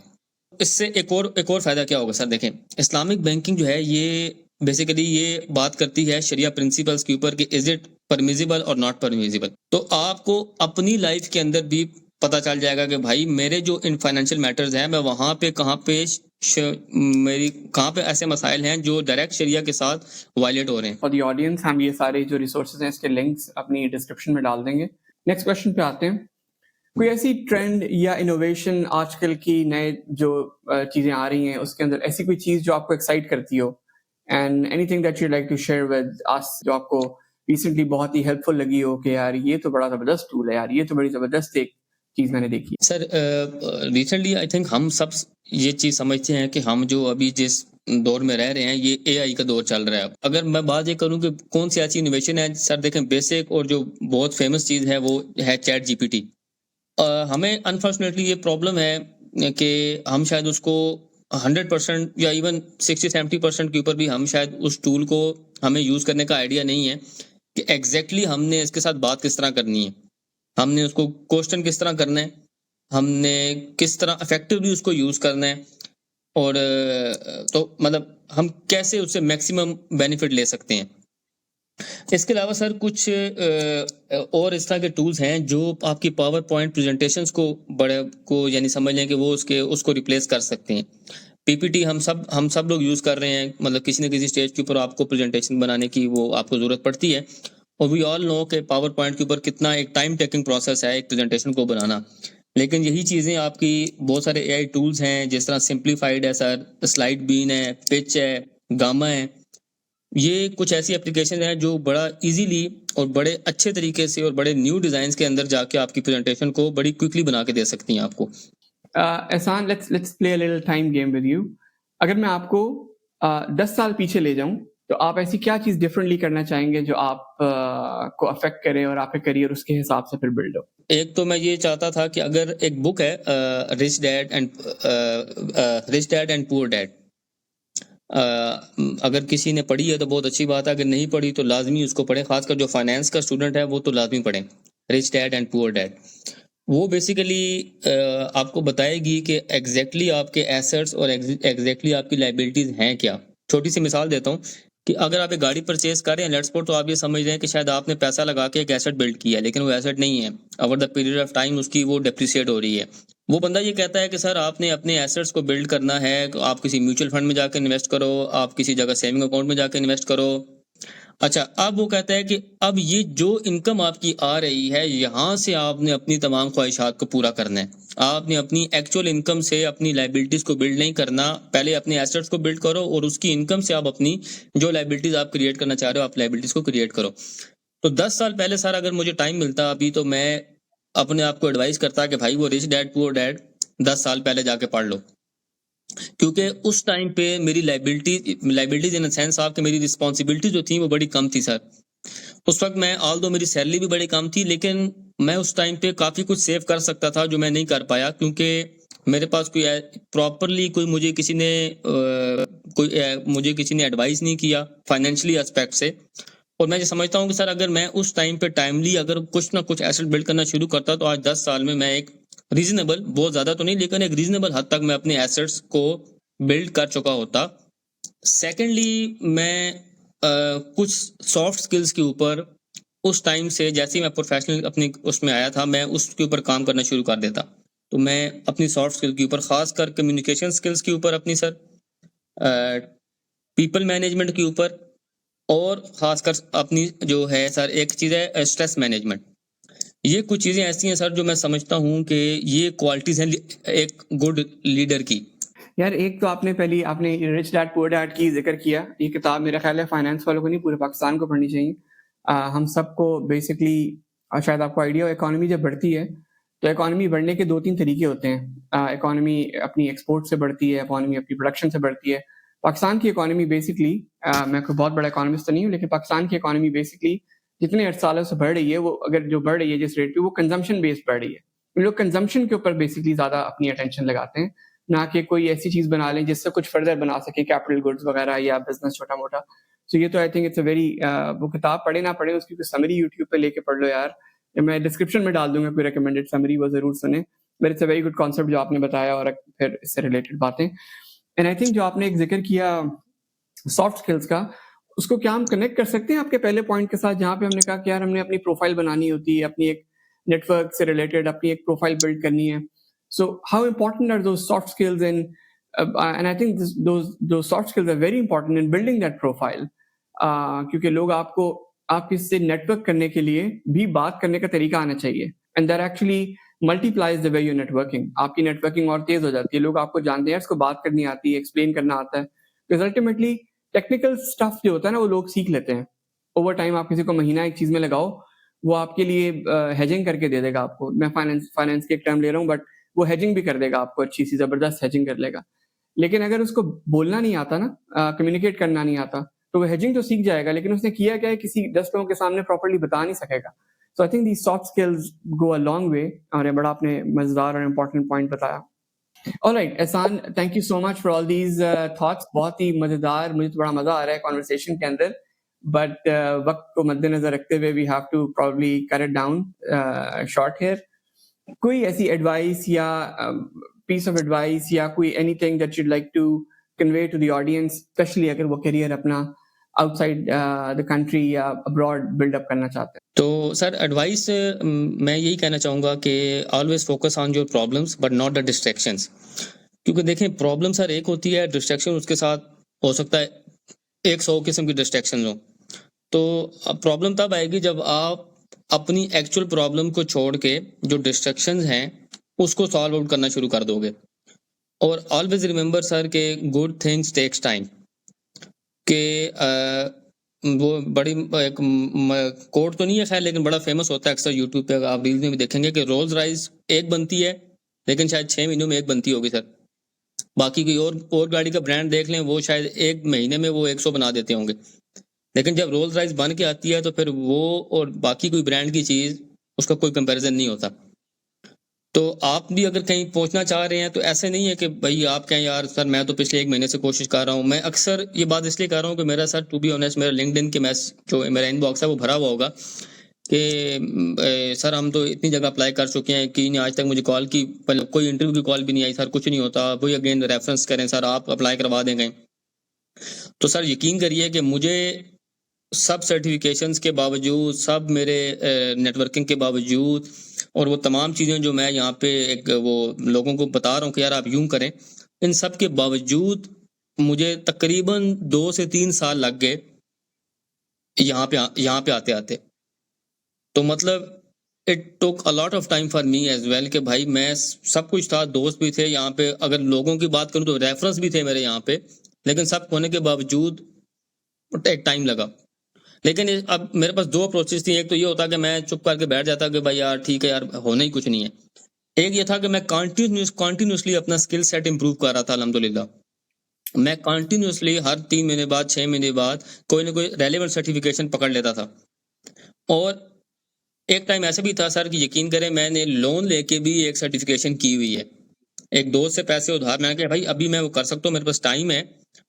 اس سے ایک اور فائدہ کیا ہوگا سر, دیکھیں اسلامک بینکنگ جو ہے یہ بیسیکلی یہ بات کرتی ہے شریعہ پرنسپلز کے اوپر کہ از اٹ پرمیزیبل اور ناٹ پرمیزیبل. تو آپ کو اپنی لائف کے اندر بھی پتہ چل جائے گا کہ بھائی میرے جو ان فائنینشیل میٹرز ہیں میں وہاں پہ کہاں پہ ایسے مسائل ہیں جو ڈائریکٹ شریعہ کے ساتھ وائلیٹ ہو رہے ہیں. اور دی آڈینس ہم یہ سارے جو ریسورسز ہیں اس کے لنکس اپنی ڈسکرپشن میں ڈال دیں گے. نیکسٹ کویشچن پہ آتے ہیں. کوئی ایسی ٹرینڈ یا انوویشن آج کل کی نئے جو چیزیں آ رہی ہیں اس کے اندر ایسی کوئی چیز جو آپ کو ایکسائٹ کرتی ہو, and anything that you like to share with us, جو آپ کو ریسنٹلی بہت ہی ہیلپ فل لگی ہو کہ یار یہ تو بڑا زبردست ٹول ہے, یار یہ تو بڑی زبردست ایک چیز میں نے دیکھی. سر ریسنٹلی آئی تھنک ہم سب یہ چیز سمجھتے ہیں کہ ہم جو ابھی جس دور میں رہ رہے ہیں یہ AI کا دور چل رہا ہے. اگر میں بات یہ کروں کہ کون سی ایسی انوویشن ہے سر, دیکھیں بیسک اور جو بہت فیمس چیز ہے وہ ہے چیٹ GPT. ہمیں انفارچونیٹلی یہ پرابلم ہے کہ ہم شاید اس کو 100% یا ایون 60-70% کے اوپر بھی ہم شاید اس ٹول کو ہمیں یوز کرنے کا آئیڈیا نہیں ہے کہ ایگزیکٹلی ہم نے اس کے ساتھ بات کس طرح کرنی ہے, ہم نے اس کو کوسچن کس طرح کرنا ہے, ہم نے کس طرح افیکٹولی اس کو یوز کرنا ہے, اور تو مطلب ہم کیسے اس سے میکسیمم بینیفٹ لے سکتے ہیں. اس کے علاوہ سر کچھ اور اس طرح کے ٹولز ہیں جو آپ کی پاور پوائنٹ پریزنٹیشنز کو یعنی سمجھ لیں کہ وہ اس کو ریپلیس کر سکتے ہیں. PPT ہم سب لوگ یوز کر رہے ہیں, مطلب کسی نہ کسی اسٹیج کے اوپر آپ کو پریزنٹیشن بنانے کی وہ آپ کو ضرورت پڑتی ہے, اور وی آل نو کہ پاور پوائنٹ کے اوپر کتنا ایک ٹائم ٹیکنگ پروسیس ہے ایک پریزنٹیشن کو بنانا. لیکن یہی چیزیں آپ کی بہت سارے اے آئی ٹولز ہیں جس طرح سمپلیفائڈ ہے سر, سلائڈ بین ہے, پچ ہے, گاما ہے, یہ کچھ ایسی اپلیکیشن ہیں جو بڑا ایزیلی اور بڑے اچھے طریقے سے اور بڑے نیو ڈیزائنز کے اندر جا کے آپ کی پریزنٹیشن کو بڑی کوئکلی بنا کے دے سکتی ہیں آپ کو. احسان, let's play a little time game with you. اگر میں آپ کو 10 سال پیچھے لے جاؤں تو آپ ایسی کیا چیز ڈفرینٹلی کرنا چاہیں گے جو آپ کو افیکٹ کرے اور آپ کا کریئر اس کے حساب سے پھر بلڈ ہو؟ ایک تو میں یہ چاہتا تھا کہ اگر ایک بک ہے رچ ڈیڈ اینڈ پور ڈیڈ, اگر کسی نے پڑھی ہے تو بہت اچھی بات ہے, اگر نہیں پڑھی تو لازمی اس کو پڑھیں, خاص کر جو فائنینس کا اسٹوڈنٹ ہے وہ تو لازمی پڑھیں رچ ڈیڈ اینڈ پور ڈیڈ. وہ بیسیکلی آپ کو بتائے گی کہ ایگزیکٹلی آپ کے ایسٹس اور ایگزیکٹلی آپ کی لائبلٹیز ہیں کیا. چھوٹی سی مثال دیتا ہوں کہ اگر آپ ایک گاڑی پرچیز کر رہے ہیں لیٹس سپوز, تو آپ یہ سمجھ رہے ہیں کہ شاید آپ نے پیسہ لگا کے ایک ایسٹ بلڈ کیا ہے, لیکن وہ ایسٹ نہیں ہے, over the period of time اس کی وہ ڈیپریسیٹ ہو رہی ہے. وہ بندہ یہ کہتا ہے کہ سر آپ نے اپنے ایسٹس کو بلڈ کرنا ہے, آپ کسی میوچل فنڈ میں جا کے انویسٹ کرو, آپ کسی جگہ سیونگ اکاؤنٹ میں جا کے انویسٹ کرو. اچھا, اب وہ کہتا ہے کہ اب یہ جو انکم آپ کی آ رہی ہے یہاں سے آپ نے اپنی تمام خواہشات کو پورا کرنا ہے. آپ نے اپنی ایکچوئل انکم سے اپنی لائبلٹیز کو بلڈ نہیں کرنا, پہلے اپنے ایسٹس کو بلڈ کرو اور اس کی انکم سے آپ اپنی جو لائبلٹیز آپ کریٹ کرنا چاہ رہے ہو آپ لائبلٹیز کو کریٹ کرو. تو 10 سال پہلے سر اگر مجھے ٹائم ملتا ابھی تو میں اپنے آپ کو ایڈوائز کرتا کہ بھائی وہ رچ ڈیڈ پور ڈیڈ 10 سال پہلے جا کے پڑھ لو, کیونکہ اس ٹائم پہ میری لائبلٹیز ان سینس آپ کہ میری رسپانسبلٹی جو تھی وہ بڑی کم تھی سر. اس وقت میں آل دو میری سیلری بھی بڑی کم تھی, لیکن میں اس ٹائم پہ کافی کچھ سیو کر سکتا تھا جو میں نہیں کر پایا, کیونکہ میرے پاس کوئی پراپرلی کوئی مجھے کسی نے ایڈوائز نہیں کیا فائنینشلی اسپیکٹ سے. اور میں یہ سمجھتا ہوں کہ سر اگر میں اس ٹائم پہ ٹائملی اگر کچھ نہ کچھ ایسٹ بلڈ کرنا شروع کرتا تو آج 10 سال میں ایک ریزنیبل, بہت زیادہ تو نہیں لیکن ایک ریزنیبل حد تک میں اپنے ایسٹس کو بلڈ کر چکا ہوتا. سیکنڈلی میں کچھ سافٹ سکلز کے اوپر اس ٹائم سے, جیسے میں پروفیشنل اپنی اس میں آیا تھا میں اس کے اوپر کام کرنا شروع کر دیتا. تو میں اپنی سافٹ سکل کے اوپر, خاص کر کمیونیکیشن سکلز کے اوپر اپنی سر, پیپل مینجمنٹ کے اوپر, اور خاص کر اپنی جو ہے سر ایک چیز ہے اسٹریس مینجمنٹ. یہ کچھ چیزیں ایسی ہیں سر جو میں سمجھتا ہوں کہ یہ کوالٹیز ہیں ایک گڈ لیڈر کی. یار ایک تو آپ نے رچ ڈیڈ پور ڈیڈ کی ذکر کیا, یہ کتاب میرا خیال ہے فائنینس والوں کو نہیں پورے پاکستان کو پڑھنی چاہیے. ہم سب کو بیسکلی, شاید آپ کو آئیڈیا ہو, اکانومی جب بڑھتی ہے تو اکانومی بڑھنے کے 2-3 طریقے ہوتے ہیں. اکانومی اپنی ایکسپورٹ سے بڑھتی ہے, اکانومی اپنی پروڈکشن سے بڑھتی ہے. پاکستان کی اکانومی بیسکلی, میں کوئی بہت بڑا اکانومسٹ تو نہیں ہوں, لیکن پاکستان کی اکانومی بیسکلی جتنے 8 سالوں سے بڑھ رہی ہے, وہ اگر جو بڑھ رہی ہے جس ریٹ پہ, وہ کنزمپشن بیسڈ بڑھ رہی ہے. لوگ کنزمپشن کے اوپر بیسکلی زیادہ اپنی اٹینشن لگاتے ہیں, نہ کہ کوئی ایسی چیز بنا لیں جس سے کچھ فردر بنا سکے, کیپٹل گڈز وغیرہ یا بزنس چھوٹا موٹا. سو یہ تو I think it's a very, وہ کتاب پڑھے نہ پڑھے اس کی کوئی سمری یوٹیوب پہ لے کے پڑھ لو یار, میں ڈسکرپشن میں ڈال دوں گا کوئی ریکمینڈیڈ سمری, وہ ضرور سنیں. But it's a very good concept جو آپ نے بتایا, اور پھر اس سے ریلیٹڈ باتیں. اینڈ آئی تھنک جو آپ نے ایک ذکر کیا سافٹ اسکلس کا, اس کو کیا ہم کنیکٹ کر سکتے ہیں آپ کے پہلے پوائنٹ کے ساتھ, جہاں پہ ہم نے کہا کہ یار ہم نے اپنی پروفائل بنانی ہوتی ہے, اپنی ایک نیٹ ورک سے ریلیٹڈ اپنی ایک پروفائل بلڈ کرنی ہے. So how important are those soft skills, and I think those soft skills are very important in building that profile, کیونکہ لوگ آپ اس سے نیٹ ورک کرنے کے لیے بھی بات کرنے کا طریقہ آنا چاہیے. And that actually multiplies the way you need working. آپ کی نیٹ ورکنگ اور تیز ہو جاتی ہے, لوگ آپ کو جانتے ہیں, اس کو بات کرنی آتی ہے, ایکسپلین کرنا آتا ہے. بیکاز الٹیمیٹلی ٹیکنیکل اسٹف جو ہوتا ہے نا وہ لوگ سیکھ لیتے ہیں اوور ٹائم. آپ کسی کو مہینہ ایک چیز میں لگاؤ, وہ آپ کے لیے ہیجنگ کر کے دے دے گا آپ کو. میں فائنینس کے ایک ٹرم لے رہا ہوں, بٹ وہ ہیجنگ بھی کر دے گا آپ کو, اچھی سی زبردست ہیجنگ کر لے گا. لیکن اگر اس کو بولنا نہیں آتا نا, کمیونیکیٹ کرنا نہیں آتا, تو وہ ہیجنگ تو سیکھ جائے گا, لیکن اس نے کیا کیا ہے کسی 10 لوگوں کے سامنے پراپرلی بتا نہیں سکے گا. So I think these soft skills go a long way, اور یہ بڑا آپ نے مزیدار اور امپورٹنٹ پوائنٹ بتایا. Alright Ehsan, thank you so much for all these thoughts. بہت ہی مزیدار, مجھے تو بڑا مزہ آ رہا ہے کانورسیشن کے اندر, بٹ وقت کو مد نظر رکھتے ہوئے we have to probably cut it down short here. کوئی ایسی ایڈوائس یا پیس آف ایڈوائس یا کوئی anything that you'd like to convey to the audience, especially اگر وہ کیریئر اپنا آؤٹ سائڈ دا کنٹری یا ابراڈ بلڈ اپ کرنا چاہتے ہیں؟ تو سر ایڈوائس میں یہی کہنا چاہوں گا کہ always focus on your problems but not the distractions. کیونکہ دیکھیں پرابلم سر ایک ہوتی ہے, ڈسٹریکشن اس کے ساتھ ہو سکتا ہے 100 قسم کی ڈسٹریکشن ہوں. تو پرابلم تب آئے گی جب آپ اپنی ایکچوئل پرابلم کو چھوڑ کے جو ڈسٹریکشنز ہیں اس کو سالو آؤٹ کرنا شروع کر دو گے. اور آلویز ریممبر سر کہ گڈ تھنگس ٹیکس ٹائم. کہ وہ بڑی ایک کوٹ تو نہیں ہے خیر لیکن بڑا فیمس ہوتا ہے اکثر یوٹیوب پہ آپ ریلز میں بھی دیکھیں گے کہ رولز رائز ایک بنتی ہے لیکن شاید 6 مہینوں میں ایک بنتی ہوگی سر. باقی کوئی اور گاڑی کا برانڈ دیکھ لیں وہ شاید ایک مہینے میں وہ 100 بنا دیتے ہوں گے. لیکن جب رولز رائز بن کے آتی ہے تو پھر وہ اور باقی کوئی برانڈ کی چیز اس کا کوئی کمپیریزن نہیں ہوتا. تو آپ بھی اگر کہیں پہنچنا چاہ رہے ہیں تو ایسے نہیں ہے کہ بھائی آپ کہیں یار سر میں تو پچھلے 1 مہینے سے کوشش کر رہا ہوں. میں اکثر یہ بات اس لیے کر رہا ہوں کہ میرا سر ٹو بی آنیسٹ میرا لنکڈ ان کے جو میرا ان باکس ہے وہ بھرا ہوا ہوگا کہ سر ہم تو اتنی جگہ اپلائی کر چکے ہیں کہ آج تک مجھے کال کی کوئی انٹرویو کی کال بھی نہیں آئی. سر کچھ نہیں ہوتا وہی اگین ریفرنس کریں سر آپ اپلائی کروا دیں گے. تو سر یقین کریے کہ مجھے سب سرٹیفکیشنز کے باوجود سب میرے نیٹ ورکنگ کے باوجود اور وہ تمام چیزیں جو میں یہاں پہ ایک وہ لوگوں کو بتا رہا ہوں کہ یار آپ یوں کریں, ان سب کے باوجود مجھے تقریباً 2 سے 3 سال لگ گئے یہاں پہ آتے آتے. تو مطلب it took a lot of time for me as well کہ بھائی میں سب کچھ تھا, دوست بھی تھے یہاں پہ, اگر لوگوں کی بات کروں تو ریفرنس بھی تھے میرے یہاں پہ, لیکن سب ہونے کے باوجود ایک ٹائم لگا. لیکن اب میرے پاس 2 اپروچز تھیں. ایک تو یہ ہوتا کہ میں چپ کر کے بیٹھ جاتا کہ بھائی یار ٹھیک ہے یار ہونا ہی کچھ نہیں ہے. ایک یہ تھا کہ میں کنٹینیوسلی اپنا اسکل سیٹ امپروو کر رہا تھا. الحمدللہ میں کنٹینیوسلی ہر 3 مہینے بعد 6 مہینے بعد کوئی نہ کوئی ریلیونٹ سرٹیفکیشن پکڑ لیتا تھا. اور ایک ٹائم ایسا بھی تھا سر کہ یقین کریں میں نے لون لے کے بھی ایک سرٹیفکیشن کی ہوئی ہے. ایک دوست سے پیسے ادھار میں نے کہا بھائی ابھی میں وہ کر سکتا ہوں, میرے پاس ٹائم ہے,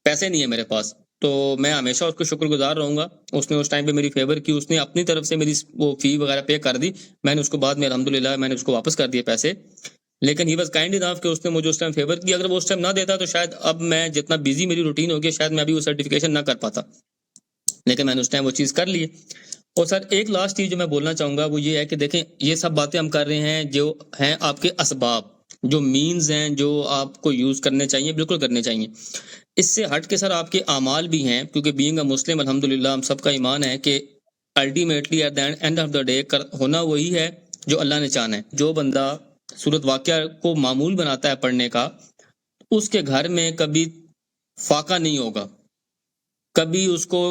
پیسے نہیں ہے میرے پاس, تو میں ہمیشہ اس کو شکر گزار رہوں گا. اس نے اس ٹائم پہ میری فیور کی, اس نے اپنی طرف سے میری وہ فی وغیرہ پے کر دی. میں نے اس کو بعد میں الحمدللہ میں نے اس کو واپس کر دیے پیسے. لیکن ہی واز کائنڈ انف کہ اس نے مجھے اس ٹائم فیور کی. اگر وہ اس ٹائم نہ دیتا تو شاید اب میں جتنا بزی میری روٹین ہو گیا شاید میں ابھی وہ سرٹیفکیشن نہ کر پاتا. لیکن میں نے اس ٹائم وہ چیز کر لی. اور سر ایک لاسٹ چیز جو میں بولنا چاہوں گا وہ یہ ہے کہ دیکھیں یہ سب باتیں ہم کر رہے ہیں جو ہیں آپ کے اسباب, جو مینز ہیں جو آپ کو یوز کرنے چاہیے, بالکل کرنے چاہیے. اس سے ہٹ کے سر آپ کے اعمال بھی ہیں, کیونکہ بینگ اے مسلم الحمدللہ ہم سب کا ایمان ہے کہ ultimately at the end of the day ہونا وہی ہے جو اللہ نے چاہنا ہے. جو بندہ صورت واقعہ کو معمول بناتا ہے پڑھنے کا, اس کے گھر میں کبھی فاقہ نہیں ہوگا, کبھی اس کو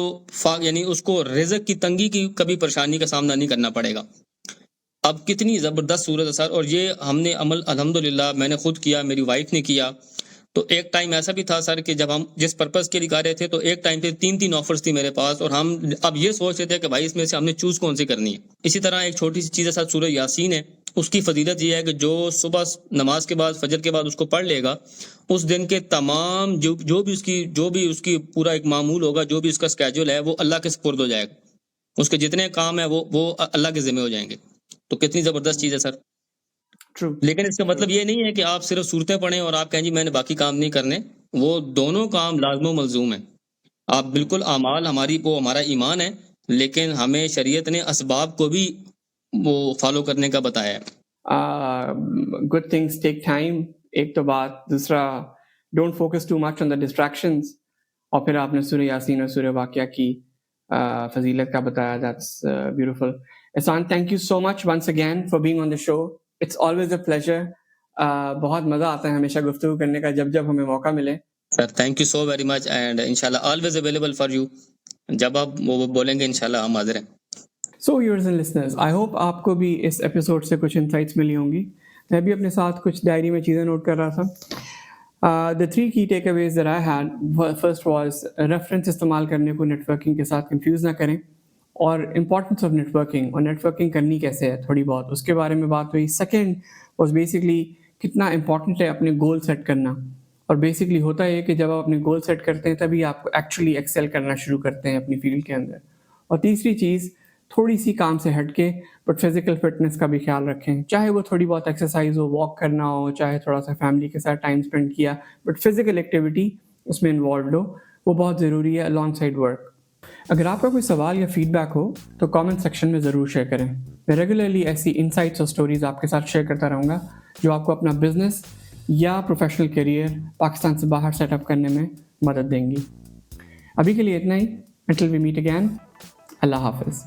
یعنی اس کو رزق کی تنگی کی کبھی پریشانی کا سامنا نہیں کرنا پڑے گا. اب کتنی زبردست صورت ہے سر. اور یہ ہم نے عمل الحمدللہ میں نے خود کیا, میری وائف نے کیا. تو ایک ٹائم ایسا بھی تھا سر کہ جب ہم جس پرپز کے لیے کر رہے تھے تو ایک ٹائم پہ 3 آفرز تھی میرے پاس, اور ہم اب یہ سوچ رہے تھے کہ بھائی اس میں سے ہم نے چوز کون سی کرنی ہے. اسی طرح ایک چھوٹی سی چیز ہے سر سورہ یاسین ہے. اس کی فضیلت یہ ہے کہ جو صبح نماز کے بعد فجر کے بعد اس کو پڑھ لے گا, اس دن کے تمام جو بھی اس کی پورا ایک معمول ہوگا, جو بھی اس کا اسکیجول ہے وہ اللہ کے سپرد ہو جائے گا. اس کے جتنے کام ہیں وہ اللہ کے ذمہ ہو جائیں گے. تو کتنی زبردست چیز ہے سر. لیکن اس کا مطلب یہ نہیں ہے کہ آپ صرف صورتیں پڑھیں اور آپ کہیں جی میں نے باقی کام نہیں کرنے. وہ دونوں کام لازم و ملزوم ہیں. آپ بالکل اعمال ہمارا ایمان ہے, لیکن ہمیں شریعت نے اسباب کو بھی وہ فالو کرنے کا بتایا ہے. گڈ تھنگس ٹیک ٹائم ایک تو بات, دوسرا don't focus too much on the distractions. اور پھر آپ نے سورہ یاسین اور سورہ واقعہ کی فضیلت کا بتایا. That's beautiful. Ehsan, thank you so much once again for being on the show. It's always a pleasure. بہت مزہ آتا ہے ہمیشہ گفتگو کرنے کا جب ہمیں موقع ملے. Sir thank you so very much, and انشاءاللہ آلویز اویلیبل فار یو. جب آپ وہ بولیں گے انشاءاللہ ہم حاضر ہیں. So viewers and listeners, I hope آپ کو بھی اس ایپیسوڈ سے کچھ انسائٹس ملی ہوں گی. میں بھی اپنے ساتھ کچھ ڈائری میں چیزیں نوٹ کر رہا تھا. The 3 key takeaways that I had, first was reference استعمال کرنے کو نیٹ ورکنگ کے ساتھ کنفیوز نہ کریں, اور امپورٹنس آف نیٹ ورکنگ, اور نیٹ ورکنگ کرنی کیسے ہے تھوڑی بہت اس کے بارے میں بات ہوئی. سیکنڈ واز بیسکلی کتنا امپورٹنٹ ہے اپنے گول سیٹ کرنا, اور بیسکلی ہوتا ہے کہ جب آپ اپنے گول سیٹ کرتے ہیں تبھی آپ ایکچولی ایکسیل کرنا شروع کرتے ہیں اپنی فیلڈ کے اندر. اور تیسری چیز, تھوڑی سی کام سے ہٹ کے بٹ فزیکل فٹنس کا بھی خیال رکھیں, چاہے وہ تھوڑی بہت ایکسرسائز ہو, واک کرنا ہو, چاہے تھوڑا سا فیملی کے ساتھ ٹائم اسپینڈ کیا, بٹ فزیکل ایکٹیویٹی اس میں انوالوڈ ہو, وہ بہت ضروری ہے الانگ سائڈ ورک. اگر آپ کا کوئی سوال یا فیڈ بیک ہو تو کامنٹ سیکشن میں ضرور شیئر کریں. میں ریگولرلی ایسی انسائٹس اور سٹوریز آپ کے ساتھ شیئر کرتا رہوں گا جو آپ کو اپنا بزنس یا پروفیشنل کیریئر پاکستان سے باہر سیٹ اپ کرنے میں مدد دیں گی. ابھی کے لیے اتنا ہی. Until we meet again, اللہ حافظ.